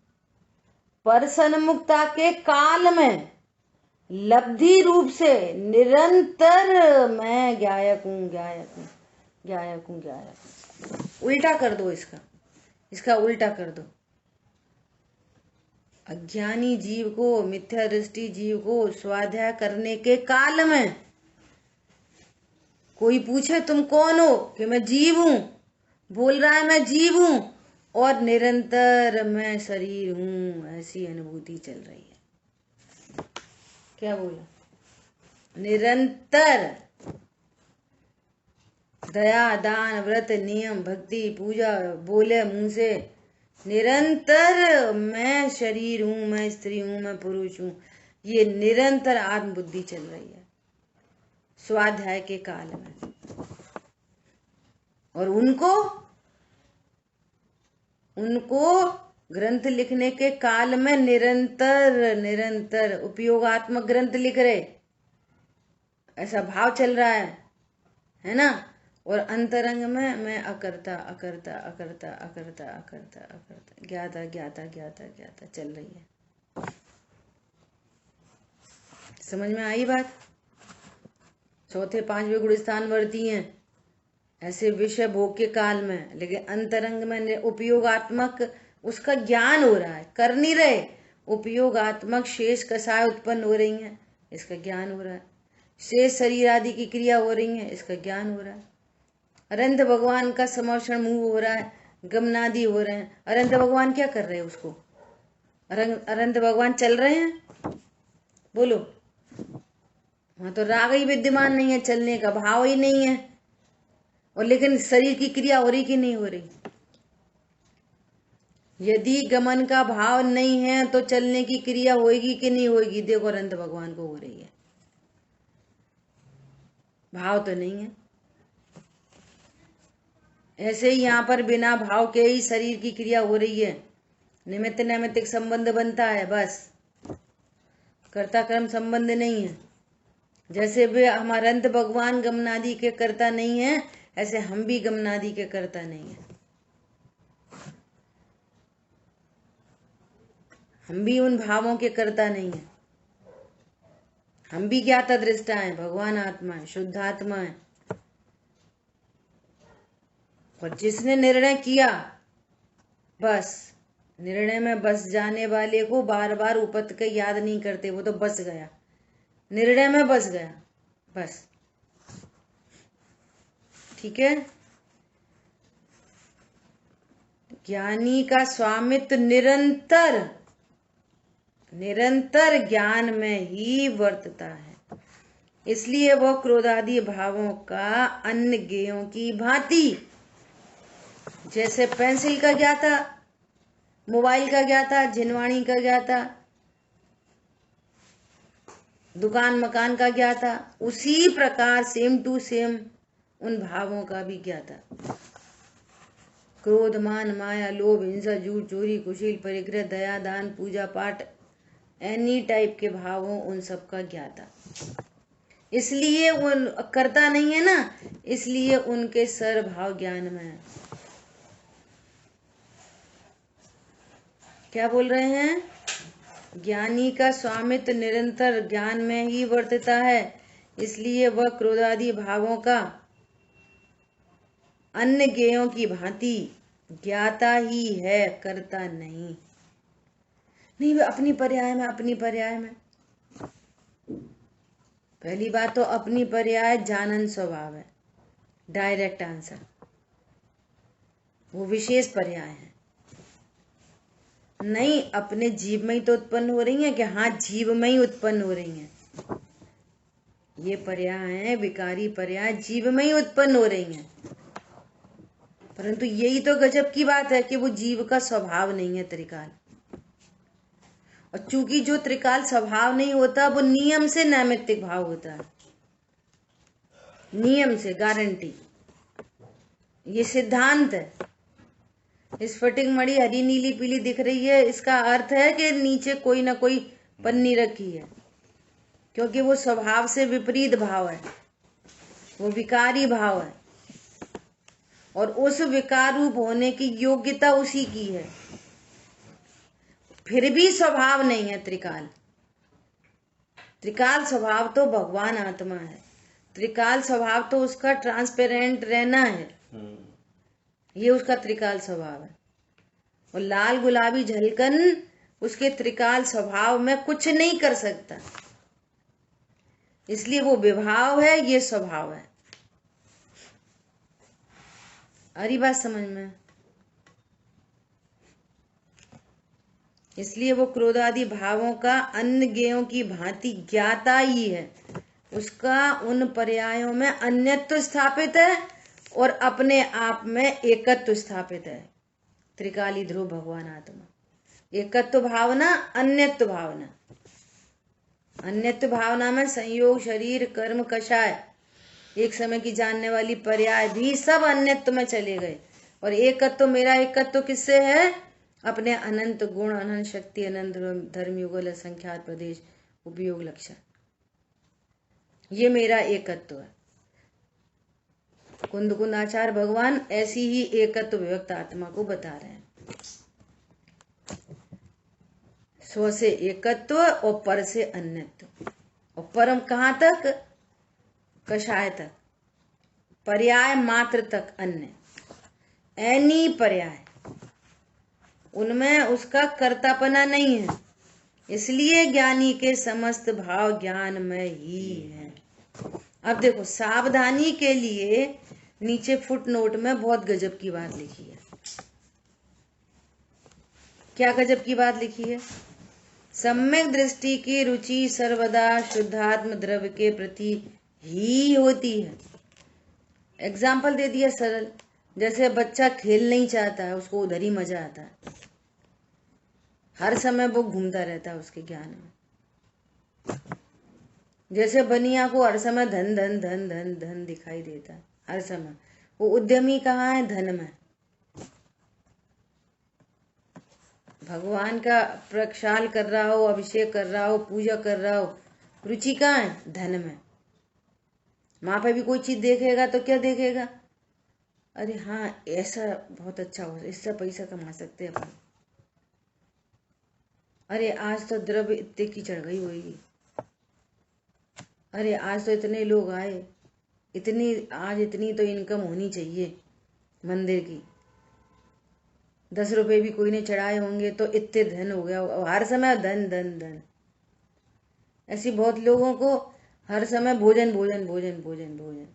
पर सन्मुखता के काल में लब्धि रूप से निरंतर मैं ज्ञायक हूं, ज्ञायक हूं, ज्ञायक हूं, ज्ञायक हूं। उल्टा कर दो इसका उल्टा कर दो। अज्ञानी जीव को, मिथ्या दृष्टि जीव को स्वाध्याय करने के काल में कोई पूछे तुम कौन हो, कि मैं जीव हूं, बोल रहा है मैं जीव हूं और निरंतर मैं शरीर हूं, ऐसी अनुभूति चल रही है। क्या बोला? निरंतर दया, दान, व्रत, नियम, भक्ति, पूजा बोले मुंह से, निरंतर मैं शरीर हूं, मैं स्त्री हूं, मैं पुरुष हूं, ये निरंतर आत्म बुद्धि चल रही है स्वाध्याय के काल में। और उनको ग्रंथ लिखने के काल में निरंतर उपयोगात्मक ग्रंथ लिख रहे, ऐसा भाव चल रहा है ना? और अंतरंग में मैं अकर्ता अकर्ता अकर्ता अकर्ता अकर्ता अकर्ता ज्ञाता ज्ञाता ज्ञाता ज्ञाता चल रही है। समझ में आई बात? चौथे पांचवें गुण स्थान वर्ती हैं ऐसे विषय भोग के काल में, लेकिन अंतरंग में उपयोगात्मक उसका ज्ञान हो रहा है, कर नहीं रहे। उपयोगात्मक शेष कषाय उत्पन्न हो रही हैं, इसका ज्ञान हो रहा है। शेष शरीर आदि की क्रिया हो रही है, इसका ज्ञान हो रहा है। अनंत भगवान का समर्षण मुंह हो रहा है, गमनादि हो रहे हैं। अनंत भगवान क्या कर रहे हैं? उसको अनंत भगवान चल रहे हैं, बोलो। वहां तो राग ही विद्यमान नहीं है, चलने का भाव ही नहीं है, और लेकिन शरीर की क्रिया हो रही कि नहीं हो रही? यदि गमन का भाव नहीं है तो चलने की क्रिया होगी कि नहीं होगी? देखो अनंत भगवान को हो रही है, भाव तो नहीं है। ऐसे ही यहाँ पर बिना भाव के ही शरीर की क्रिया हो रही है, निमित्त नैमित्तिक संबंध बनता है, बस कर्ता कर्म संबंध नहीं है। जैसे वे हमारे अनंत भगवान गमनादि के कर्ता नहीं है, ऐसे हम भी गमनादि के कर्ता नहीं है। हम भी उन भावों के कर्ता नहीं है। हम भी ज्ञाता दृष्टा है, भगवान आत्मा है, शुद्ध आत्मा है। और जिसने निर्णय किया, बस निर्णय में बस जाने वाले को बार बार उपत के याद नहीं करते, वो तो बस गया, निर्णय में बस गया, बस। ठीक है? ज्ञानी का स्वामित्व निरंतर ज्ञान में ही वर्तता है, इसलिए वह क्रोधादि भावों का अन्य ज्ञेयों की भांति, जैसे पेंसिल का ज्ञाता, मोबाइल का ज्ञाता, जिनवाणी का ज्ञाता, दुकान मकान का ज्ञाता, उसी प्रकार सेम टू सेम उन भावों का भी ज्ञाता। क्रोध, मान, माया, लोभ, हिंसा, झूठ, चोरी, कुशील, परिग्रह, दया, दान, पूजा पाठ, एनी टाइप के भावों उन सब का ज्ञाता। इसलिए वो करता नहीं है ना, इसलिए उनके सर्व भाव ज्ञान में है। क्या बोल रहे हैं? ज्ञानी का स्वामित्व निरंतर ज्ञान में ही वर्तता है, इसलिए वह क्रोधादि भावों का अन्य ज्ञेयों की भांति ज्ञाता ही है, करता नहीं। नहीं, अपनी पर्याय में, अपनी पर्याय में। पहली बात तो अपनी पर्याय जानन स्वभाव है, डायरेक्ट आंसर। वो विशेष पर्याय है। नहीं, अपने जीव में ही तो उत्पन्न हो रही है कि हाँ, जीव में ही उत्पन्न हो रही है। ये पर्याय है, विकारी पर्याय जीव में ही उत्पन्न हो रही है। परंतु यही तो गजब की बात है कि वो जीव का स्वभाव नहीं है त्रिकाल। और चूंकि जो त्रिकाल स्वभाव नहीं होता, वो नियम से नैमित्तिक भाव होता है, नियम से, गारंटी। ये सिद्धांत है। स्फटिक मणि हरी नीली पीली दिख रही है, इसका अर्थ है कि नीचे कोई ना कोई पन्नी रखी है, क्योंकि वो स्वभाव से विपरीत भाव है, वो विकारी भाव है, और उस विकार रूप होने की योग्यता उसी की है। फिर भी स्वभाव नहीं है त्रिकाल। त्रिकाल स्वभाव तो भगवान आत्मा है। त्रिकाल स्वभाव तो उसका ट्रांसपेरेंट रहना है, ये उसका त्रिकाल स्वभाव है। और लाल गुलाबी झलकन उसके त्रिकाल स्वभाव में कुछ नहीं कर सकता, इसलिए वो विभाव है, ये स्वभाव है। अरे बात समझ में? इसलिए वो क्रोधादि भावों का अन्य ज्ञेयों की भांति ज्ञाता ही है। उसका उन पर्यायों में अन्यत्व स्थापित है और अपने आप में एकत्व स्थापित है। त्रिकाली ध्रुव भगवान आत्मा, एकत्व भावना, अन्यत्व भावना। अन्यत्व भावना में संयोग, शरीर, कर्म, कषाय, एक समय की जानने वाली पर्याय भी सब अन्यत्व में चले गए। और एकत्व, मेरा एकत्व किससे है? अपने अनंत गुण, अनंत शक्ति, अनंत धर्म, युगल, असंख्यात प्रदेश, उपयोग, लक्षण, ये मेरा एकत्व है। कुंद कुंदाचार्य भगवान ऐसी ही एकत्व विभक्त आत्मा को बता रहे हैं। स्व से एकत्व और पर से अन्यत्व, और परम कहाँ तक? कषाय तक, पर्याय मात्र तक अन्य, एनी पर्याय, उनमें उसका कर्तापना नहीं है। इसलिए ज्ञानी के समस्त भाव ज्ञान में ही है। अब देखो, सावधानी के लिए नीचे फुट नोट में बहुत गजब की बात लिखी है। क्या गजब की बात लिखी है? सम्यक दृष्टि की रुचि सर्वदा शुद्धात्म द्रव्य के प्रति ही होती है। एग्जाम्पल दे दिया सरल, जैसे बच्चा खेल नहीं चाहता है, उसको उधर ही मजा आता है, हर समय वो घूमता रहता है उसके ज्ञान में। जैसे बनिया को हर समय धन धन धन धन धन दिखाई देता है, हर समय। वो उद्यमी कहाँ है? धन में। भगवान का प्रक्षाल कर रहा हो, अभिषेक कर रहा हो, पूजा कर रहा हो, रुचि कहाँ है? धन में। वहां पे भी कोई चीज देखेगा तो क्या देखेगा? अरे हाँ, ऐसा बहुत अच्छा हो, इससे पैसा कमा सकते हैं अपन। अरे आज तो द्रव्य इतने की चढ़ गई होगी, अरे आज तो इतने लोग आए, आज इतनी तो इनकम होनी चाहिए मंदिर की, 10 रुपए भी कोई ने चढ़ाए होंगे तो इतने धन हो गया। हर समय धन धन धन। ऐसी बहुत लोगों को हर समय भोजन भोजन भोजन भोजन भोजन,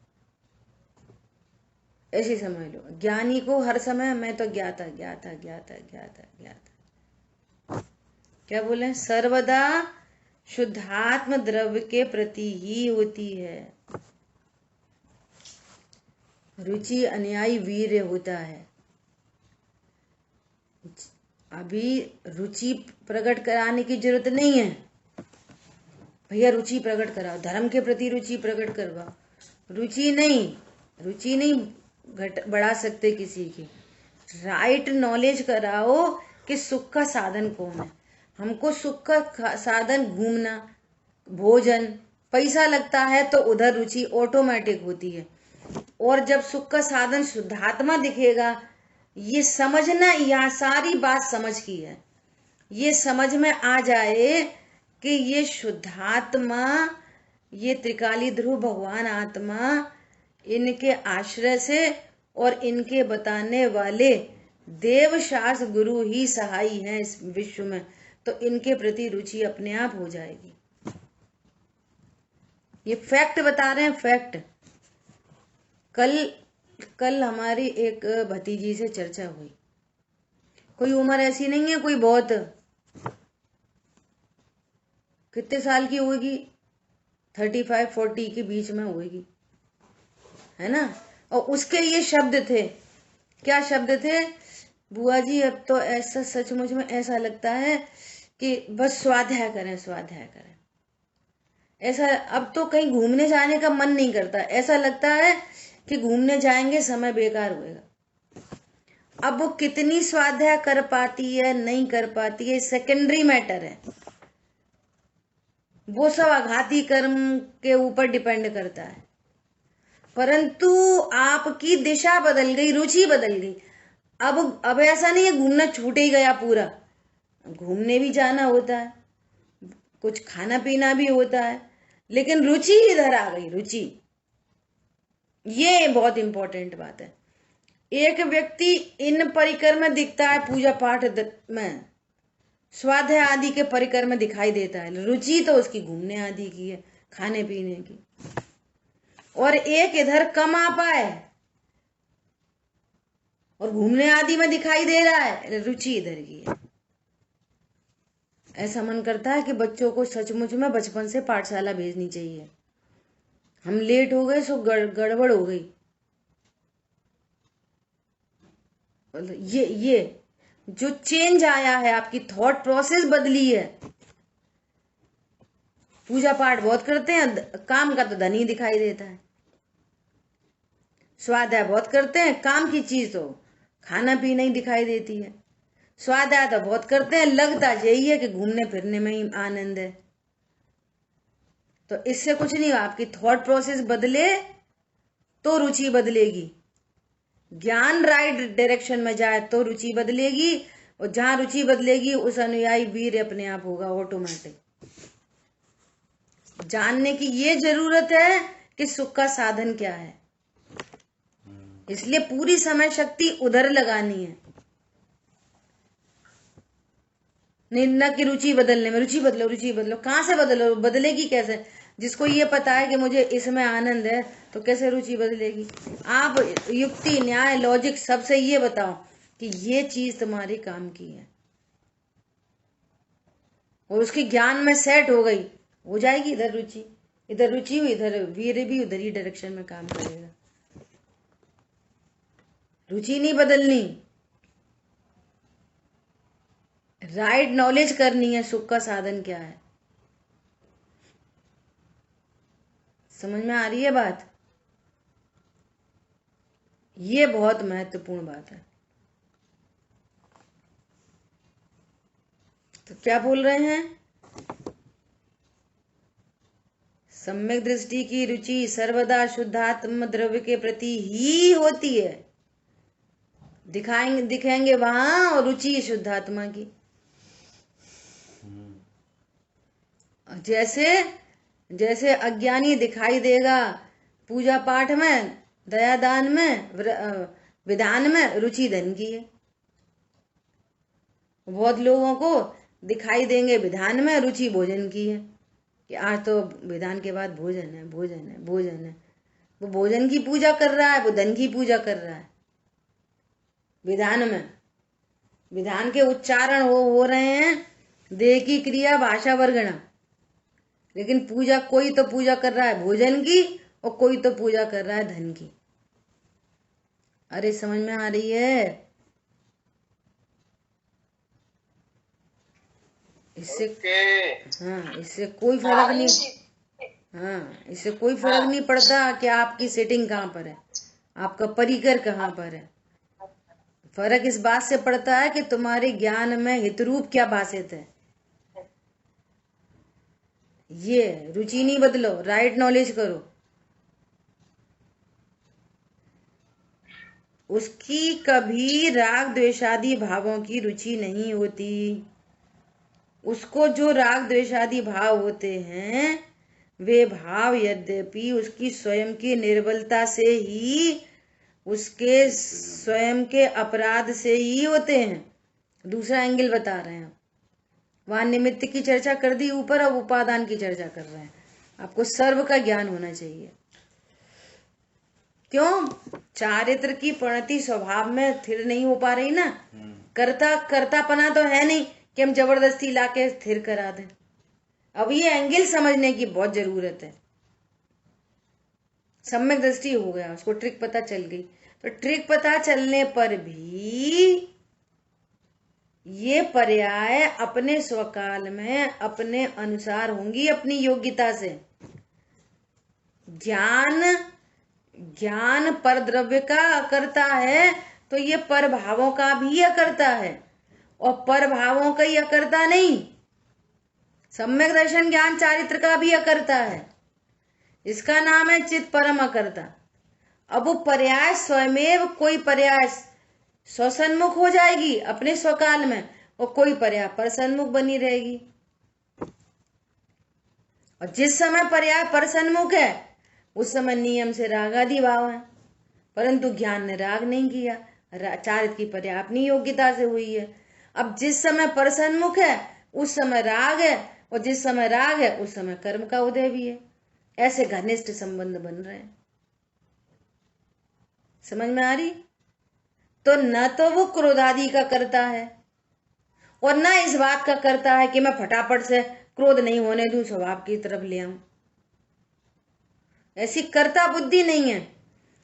ऐसी समझ लो। ज्ञानी को हर समय मैं तो ज्ञाता ज्ञाता ज्ञाता ज्ञाता ज्ञाता। क्या बोले? सर्वदा शुद्धात्म द्रव्य के प्रति ही होती है। रुचि अनुयायी वीर्य होता है। अभी रुचि प्रकट कराने की जरूरत नहीं है, भैया रुचि प्रकट कराओ, धर्म के प्रति रुचि प्रकट करवाओ। रुचि नहीं बढ़ा सकते किसी की। राइट नॉलेज कराओ कि सुख का साधन कौन है। हमको सुख का साधन घूमना, भोजन, पैसा लगता है तो उधर रुचि ऑटोमेटिक होती है। और जब सुख का साधन शुद्धात्मा दिखेगा, ये समझना, यहाँ सारी बात समझ की है। ये समझ में आ जाए कि ये शुद्धात्मा, ये त्रिकाली ध्रुव भगवान आत्मा, इनके आश्रय से और इनके बताने वाले देव शास्त्र गुरु ही सहाई हैं इस विश्व में, तो इनके प्रति रुचि अपने आप हो जाएगी। ये फैक्ट बता रहे हैं, फैक्ट। कल हमारी एक भतीजी से चर्चा हुई। कोई उम्र ऐसी नहीं है, कोई बहुत, कितने साल की होगी, 35-40 के बीच में होगी, है ना। और उसके ये शब्द थे, क्या शब्द थे, बुआ जी अब तो ऐसा सचमुच में ऐसा लगता है कि बस स्वाध्याय करें, स्वाध्याय करें। ऐसा अब तो कहीं घूमने जाने का मन नहीं करता, ऐसा लगता है कि घूमने जाएंगे समय बेकार होएगा। अब वो कितनी स्वाध्याय कर पाती है, नहीं कर पाती है, सेकेंडरी मैटर है। वो सब आघाती कर्म के ऊपर डिपेंड करता है। परंतु आपकी दिशा बदल गई, रुचि बदल गई। अब ऐसा नहीं है घूमना छूट ही गया पूरा, घूमने भी जाना होता है, कुछ खाना पीना भी होता है, लेकिन रुचि इधर आ गई, रुचि। ये बहुत इंपॉर्टेंट बात है। एक व्यक्ति इन परिकर में दिखता है, पूजा पाठ में, स्वाध्याय आदि के परिकर में दिखाई देता है, रुचि तो उसकी घूमने आदि की है, खाने पीने की। और एक इधर कमा पाए और घूमने आदि में दिखाई दे रहा है, रुचि इधर की है। ऐसा मन करता है कि बच्चों को सचमुच में बचपन से पाठशाला भेजनी चाहिए। हम लेट हो गए सो गड़बड़ हो गई। ये जो चेंज आया है, आपकी थॉट प्रोसेस बदली है। पूजा पाठ बहुत करते हैं, काम का तो धन ही दिखाई देता है। स्वाध्याय बहुत करते हैं, काम की चीज तो खाना पीना ही दिखाई देती है। स्वाध्याय तो बहुत करते हैं, लगता यही है कि घूमने फिरने में ही आनंद है। तो इससे कुछ नहीं, आपकी थॉट प्रोसेस बदले तो रुचि बदलेगी। ज्ञान राइट डायरेक्शन में जाए तो रुचि बदलेगी, और जहां रुचि बदलेगी उस अनुयायी वीर अपने आप होगा, ऑटोमेटिक। जानने की ये जरूरत है कि सुख का साधन क्या है, इसलिए पूरी समय शक्ति उधर लगानी है। न की रुचि बदलने में, रुचि बदलो, रुचि बदलो। कहां से बदलो, बदलेगी कैसे? जिसको ये पता है कि मुझे इसमें आनंद है, तो कैसे रुचि बदलेगी? आप युक्ति, न्याय, लॉजिक सबसे ये बताओ कि ये चीज तुम्हारी काम की है, और उसके ज्ञान में सेट हो गई, हो जाएगी इधर रुचि। इधर रुचि हुई, इधर वीर भी उधर ही डायरेक्शन में काम करेगा। रुचि नहीं बदलनी, राइट नॉलेज करनी है, सुख का साधन क्या है। समझ में आ रही है बात? ये बहुत महत्वपूर्ण बात है। तो क्या बोल रहे हैं? सम्यक दृष्टि की रुचि सर्वदा शुद्धात्म द्रव्य के प्रति ही होती है। दिखेंगे वहां, और रुचि शुद्धात्मा की। जैसे अज्ञानी दिखाई देगा पूजा पाठ में, दया दान में, विधान में, रुचि धन की है। बहुत लोगों को दिखाई देंगे विधान में, रुचि भोजन की है, कि आज तो विधान के बाद भोजन है, भोजन है, भोजन है। वो भोजन की पूजा कर रहा है, वो धन की पूजा कर रहा है। विधान में, विधान के उच्चारण हो रहे हैं, देह की क्रिया, भाषा, वर्गणा, लेकिन पूजा कोई तो पूजा कर रहा है भोजन की, और कोई तो पूजा कर रहा है धन की। अरे समझ में आ रही है? इससे हाँ, इससे कोई फर्क नहीं, हाँ, इससे कोई फर्क नहीं पड़ता कि आपकी सेटिंग कहाँ पर है, आपका परिकर कहाँ पर है। फर्क इस बात से पड़ता है कि तुम्हारे ज्ञान में हितरूप क्या भाषित है। ये रुचि नहीं बदलो, राइट नॉलेज करो। उसकी कभी राग द्वेषादि भावों की रुचि नहीं होती। उसको जो राग द्वेषादि भाव होते हैं वे भाव यद्यपि उसकी स्वयं की निर्बलता से ही, उसके स्वयं के अपराध से ही होते हैं। दूसरा एंगल बता रहे हैं। वहां निमित्त की चर्चा कर दी ऊपर, अब उपादान की चर्चा कर रहे हैं। आपको सर्व का ज्ञान होना चाहिए। क्यों? चारित्र की परिणति स्वभाव में स्थिर नहीं हो पा रही ना। कर्तापना तो है नहीं कि हम जबरदस्ती लाके स्थिर करा दें। अब ये एंगल समझने की बहुत जरूरत है। सम्यक दृष्टि हो गया, उसको ट्रिक पता चल गई। तो ट्रिक पता चलने पर भी ये पर्याय अपने स्वकाल में अपने अनुसार होंगी, अपनी योग्यता से। ज्ञान पर द्रव्य का अकर्ता है तो ये पर भावों का भी अकर्ता है, और पर भावों का ही अकर्ता नहीं, सम्यक दर्शन ज्ञान चारित्र का भी अकर्ता है। इसका नाम है चित परम अकर्ता। अब वो पर्याय स्वयमेव, कोई पर्याय स्वसन्मुख हो जाएगी अपने स्वकाल में, और कोई पर्याय पर सन्मुख बनी रहेगी। और जिस समय पर्याय पर सन्मुख है उस समय नियम से राग आदि भाव है, परंतु ज्ञान ने राग नहीं किया, चारित्र की पर्याय अपनी योग्यता से हुई है। अब जिस समय पर सन्मुख है उस समय राग है, और जिस समय राग है उस समय कर्म का उदय भी है। ऐसे घनिष्ठ संबंध बन रहे हैं। समझ में आ रही? तो न तो वो क्रोधादि का करता है और न इस बात का करता है कि मैं फटाफट से क्रोध नहीं होने दूं, स्वभाव की तरफ ले आऊं। ऐसी कर्ता बुद्धि नहीं है।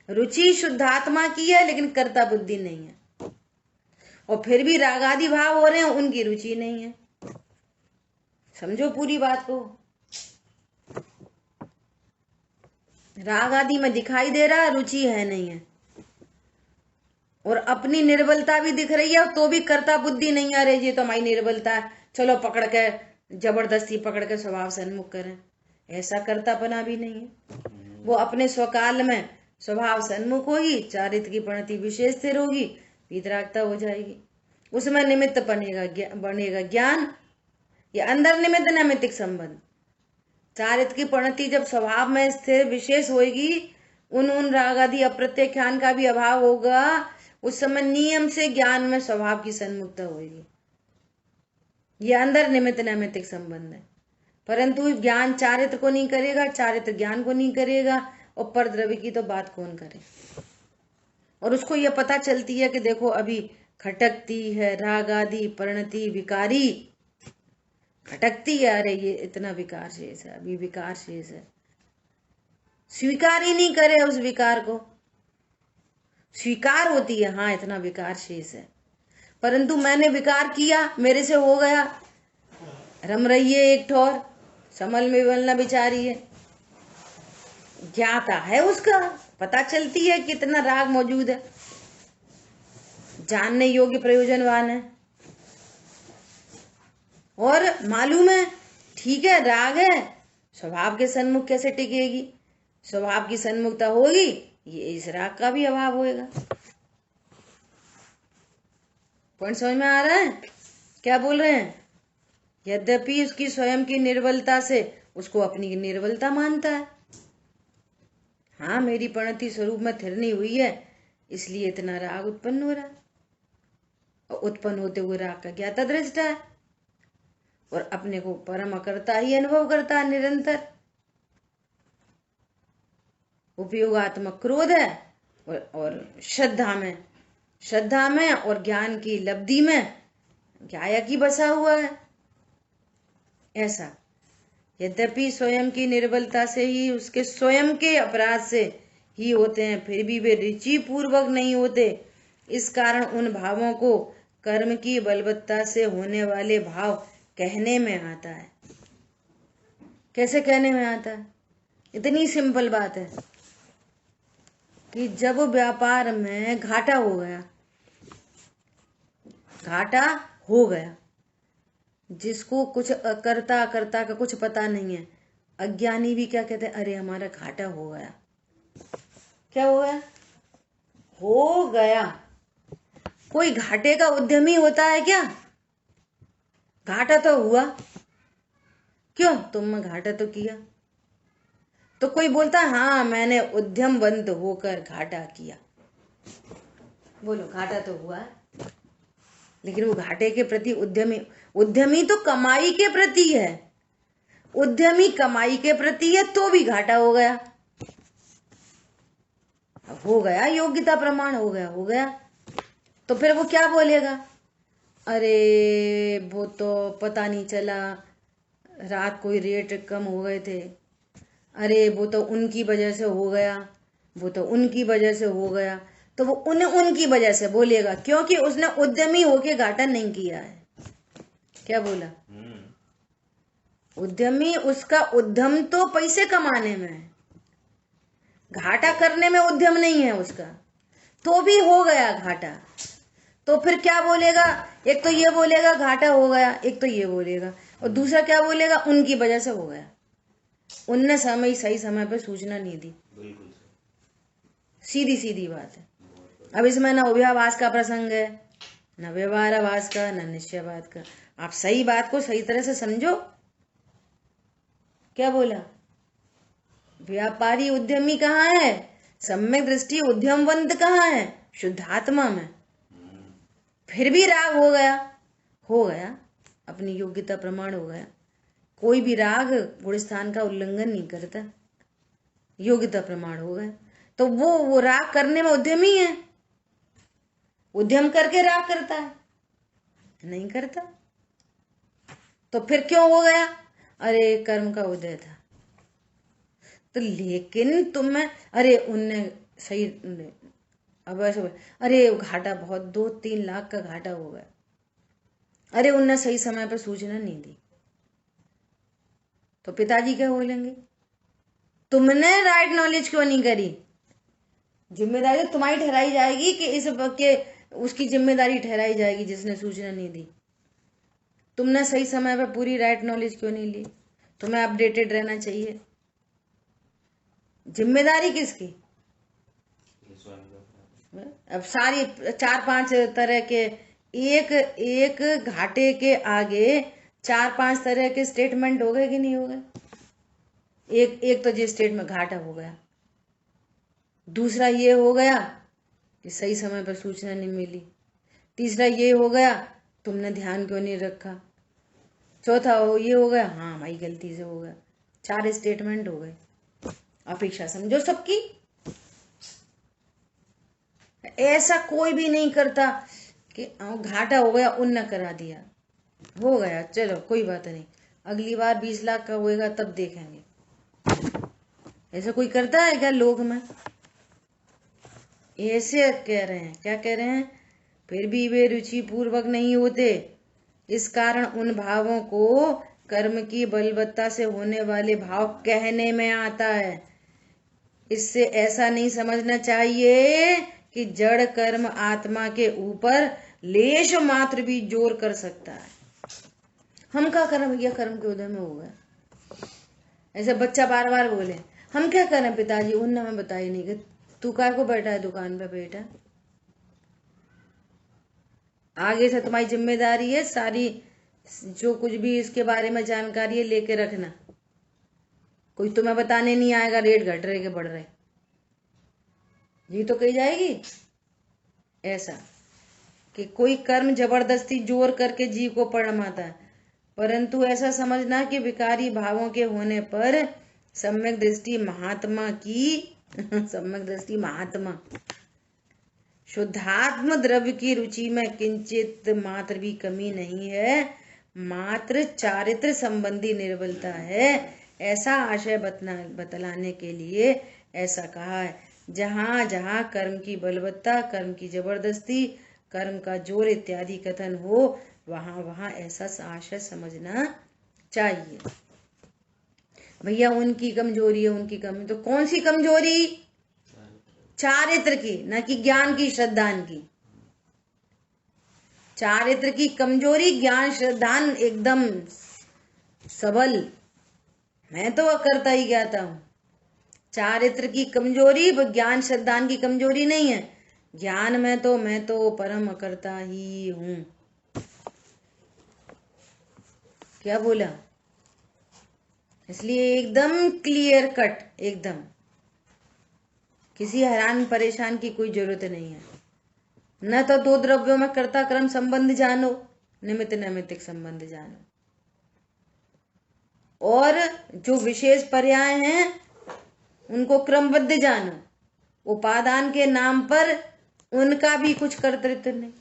रुचि शुद्धात्मा की है लेकिन कर्ता बुद्धि नहीं है। और फिर भी रागादि भाव हो रहे हैं, उनकी रुचि नहीं है। समझो पूरी बात को। राग आदि में दिखाई दे रहा है, रुचि है नहीं है, और अपनी निर्बलता भी दिख रही है, तो भी कर्ता बुद्धि नहीं आ रही। ये तो हमारी निर्बलता है, चलो पकड़ के जबरदस्ती पकड़ के स्वभाव सन्मुख करें, ऐसा कर्तापना भी नहीं है। वो अपने स्वकाल में स्वभाव सन्मुख होगी, चारित्र की परिणति विशेष स्थिर होगी, वीतरागता हो जाएगी। उसमें निमित्त बनेगा ज्ञान। ये अंदर निमित्त नैमित्तिक संबंध। चारित्र की परिणति जब स्वभाव में स्थिर विशेष होगी, उन राग आदि अप्रत्याख्यान का भी अभाव होगा, उस समय नियम से ज्ञान में स्वभाव की सन्मुखता होगी। यह अंदर निमित्त नैमित्तिक संबंध है। परंतु ज्ञान चारित्र को नहीं करेगा, चारित्र ज्ञान को नहीं करेगा, और पर द्रव्य की तो बात कौन करे। और उसको यह पता चलती है कि देखो अभी खटकती है राग आदि परिणति विकारी, खटकती है, अरे ये इतना विकार शेष है, अभी विकार शेष है। स्वीकार ही नहीं करे उस विकार को। स्वीकार होती है, हाँ इतना विकार शेष है, परंतु मैंने विकार किया, मेरे से हो गया, रम रही है एक ठौर, समल में बनना बिचारी है। ज्ञाता है उसका, पता चलती है कितना राग मौजूद है, जानने योग्य प्रयोजनवान है, और मालूम है ठीक है राग है, स्वभाव के सन्मुख कैसे टिकेगी, स्वभाव की सन्मुखता होगी, ये इस राग का भी अभाव होएगा। पॉइंट समझ में आ रहा है? क्या बोल रहे हैं? यद्यपि उसकी स्वयं की निर्बलता से उसको अपनी निर्बलता मानता है। हाँ मेरी परिणति स्वरूप में स्थिर नहीं हुई है, इसलिए इतना राग उत्पन्न हो रहा है, और उत्पन्न होते हुए राग का ज्ञाता दृष्टा है, और अपने को परम अकर्ता ही अनुभव करता है निरंतर। उपयोगात्मक क्रोध है, और श्रद्धा में और ज्ञान की लब्धि में ज्ञाया की बसा हुआ है। ऐसा यद्यपि स्वयं की निर्बलता से ही, उसके स्वयं के अपराध से ही होते हैं, फिर भी वे रुचि पूर्वक नहीं होते। इस कारण उन भावों को कर्म की बलवत्ता से होने वाले भाव कहने में आता है। कैसे कहने में आता है? इतनी सिंपल बात है कि जब व्यापार में घाटा हो गया, घाटा हो गया, जिसको कुछ करता करता का कुछ पता नहीं है, अज्ञानी भी क्या कहते हैं, अरे हमारा घाटा हो गया। क्या हो गया? हो गया। कोई घाटे का उद्यमी होता है क्या? घाटा तो हुआ। क्यों? तुमने घाटा तो किया। तो कोई बोलता है हाँ मैंने उद्यमवंत होकर घाटा किया। बोलो, घाटा तो हुआ है, लेकिन वो घाटे के प्रति उद्यमी तो कमाई के प्रति है। उद्यमी कमाई के प्रति है तो भी घाटा हो गया। हो गया, योग्यता प्रमाण हो गया। तो फिर वो क्या बोलेगा? अरे वो तो पता नहीं चला, रात कोई रेट कम हो गए थे, अरे वो तो उनकी वजह से हो गया, वो तो उनकी वजह से हो गया। तो वो उनकी वजह से बोलेगा, क्योंकि उसने उद्यमी होके घाटा नहीं किया है। क्या बोला? उद्यमी, उसका उद्यम तो पैसे कमाने में है, घाटा करने में उद्यम नहीं है उसका, तो भी हो गया घाटा। तो फिर क्या बोलेगा? एक तो ये बोलेगा घाटा हो गया, एक तो ये बोलेगा, और दूसरा क्या बोलेगा? उनकी वजह से हो गया, उनने सही समय पे सूचना नहीं दी। सीधी सीधी बात है। अब इसमें ना उभयाभास का प्रसंग है, न व्यवहाराभास का, न निश्चयवाद का। आप सही बात को सही तरह से समझो। क्या बोला? व्यापारी उद्यमी कहाँ है? सम्यक दृष्टि उद्यमवंत कहाँ है? शुद्धात्मा में। फिर भी राग हो गया, अपनी योग्यता प्रमाण हो गया। कोई भी राग गुण स्थान का उल्लंघन नहीं करता, योग्यता प्रमाण हो गया। तो वो राग करने में उद्यमी है, उद्यम करके राग करता है? नहीं करता। तो फिर क्यों हो गया? अरे कर्म का उदय था। तो लेकिन तुम्हें, अरे उनने सही, अब ऐसे, अरे घाटा बहुत, 2-3 लाख का घाटा हो गया, अरे उनने सही समय पर सूचना नहीं दी। तो पिताजी क्या बोलेंगे? तुमने राइट नॉलेज क्यों नहीं करी? जिम्मेदारी तो तुम्हारी ठहराई जाएगी कि उसकी जिम्मेदारी ठहराई जाएगी जिसने सूचना नहीं दी। तुमने सही समय पर पूरी राइट नॉलेज क्यों नहीं ली? तुम्हें अपडेटेड रहना चाहिए। जिम्मेदारी किसकी? अब सारी 4-5 तरह के, एक घाटे के आगे 4-5 तरह के स्टेटमेंट हो गए कि नहीं हो गए? एक तो जिस स्टेट में घाटा हो गया, दूसरा ये हो गया कि सही समय पर सूचना नहीं मिली, तीसरा ये हो गया तुमने ध्यान क्यों नहीं रखा, चौथा ये हो गया हाँ हमारी गलती से हो गया। 4 स्टेटमेंट हो गए। अपेक्षा समझो सबकी। ऐसा कोई भी नहीं करता कि घाटा हो गया उनने करा दिया, हो गया चलो कोई बात नहीं, अगली बार 20 लाख का होएगा तब देखेंगे। ऐसा कोई करता है क्या लोग में? ऐसे कह रहे हैं, क्या कह रहे हैं? फिर भी वे रुचि पूर्वक नहीं होते, इस कारण उन भावों को कर्म की बलवत्ता से होने वाले भाव कहने में आता है। इससे ऐसा नहीं समझना चाहिए कि जड़ कर्म आत्मा के ऊपर लेश मात्र भी जोर कर सकता है। हम क्या करें भैया, कर्म के उदय में हो गए। ऐसे बच्चा बार बार बोले हम क्या करें पिताजी, उनने हमें बताई नहीं कि तू काय को बैठा है दुकान पे बेटा, आगे से तुम्हारी जिम्मेदारी है सारी, जो कुछ भी इसके बारे में जानकारी है लेके रखना। कोई तुम्हें बताने नहीं आएगा रेट घट रहे के बढ़ रहे, ये तो कही जाएगी। ऐसा कि कोई कर्म जबरदस्ती जोर करके जीव को परमाता है, परंतु ऐसा समझना कि विकारी भावों के होने पर सम्यक दृष्टि महात्मा की सम्यक दृष्टि महात्मा शुद्धात्म द्रव्य की रुचि में किंचित मात्र भी कमी नहीं है, मात्र चारित्र संबंधी निर्बलता है। ऐसा आशय बतलाने के लिए ऐसा कहा है। जहाँ जहाँ कर्म की बलवत्ता, कर्म की जबरदस्ती, कर्म का जोर इत्यादि कथन हो, वहां वहां ऐसा आशय समझना चाहिए। भैया उनकी कमजोरी है, उनकी कमी, तो कौन सी कमजोरी? चारित्र की, न कि ज्ञान की श्रद्धान की। चारित्र की कमजोरी, ज्ञान श्रद्धान एकदम सबल। मैं तो अकर्ता ही कहता हूं। चारित्र की कमजोरी व ज्ञान श्रद्धान की कमजोरी नहीं है। ज्ञान में तो मैं तो परम अकर्ता ही हूं। क्या बोला? इसलिए एकदम क्लियर कट, एकदम किसी हैरान परेशान की कोई जरूरत नहीं है। न तो दो द्रव्यों में कर्ता क्रम संबंध जानो, निमित्त नैमित्तिक संबंध जानो, और जो विशेष पर्याय हैं उनको क्रमबद्ध जानो। उपादान के नाम पर उनका भी कुछ कर्तृत्व नहीं,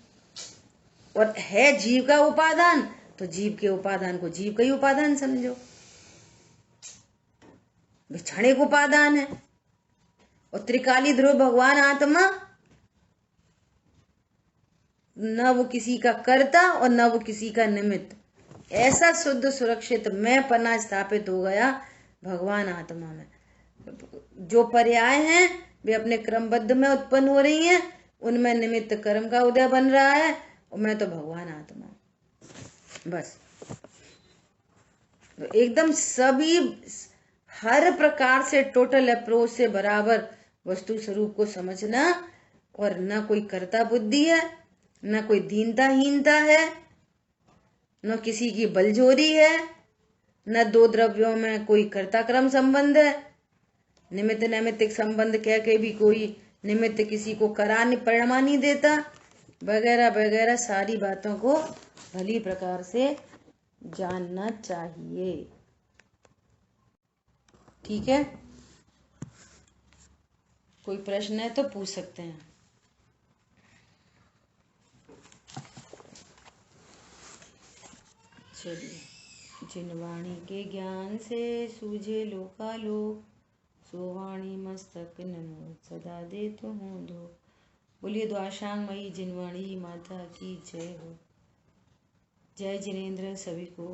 और है जीव का उपादान तो जीव के उपादान को जीव का ही उपादान समझो। क्षणिक उपादान है, और त्रिकाली ध्रुव भगवान आत्मा, न वो किसी का कर्ता और न वो किसी का निमित्त। ऐसा शुद्ध सुरक्षित मैं पना स्थापित हो गया भगवान आत्मा में। जो पर्याय हैं वे अपने क्रमबद्ध में उत्पन्न हो रही हैं, उनमें निमित्त कर्म का उदय बन रहा है, और मैं तो भगवान आत्मा हूं। बस तो एकदम सभी हर प्रकार से टोटल अप्रोच से बराबर वस्तु स्वरूप को समझना, और न कोई कर्ता बुद्धि है, न कोई दीनताहीनता है, न किसी की बलजोरी है, न दो द्रव्यों में कोई कर्ता क्रम संबंध है, निमित्त नैमित्तिक संबंध कह के भी कोई निमित्त किसी को परिणमा नहीं देता, वगैरह वगैरह सारी बातों को भली प्रकार से जानना चाहिए। ठीक है, कोई प्रश्न है तो पूछ सकते हैं। चलिए, जिन वाणी के ज्ञान से सूझे लोकालोक, सो वाणी मस्तक नमो सदा दे तो हूँ धो। बोलिए द्वाशांग मई जिनवाणी माता की जय हो। जय जिनेन्द्र सभी को।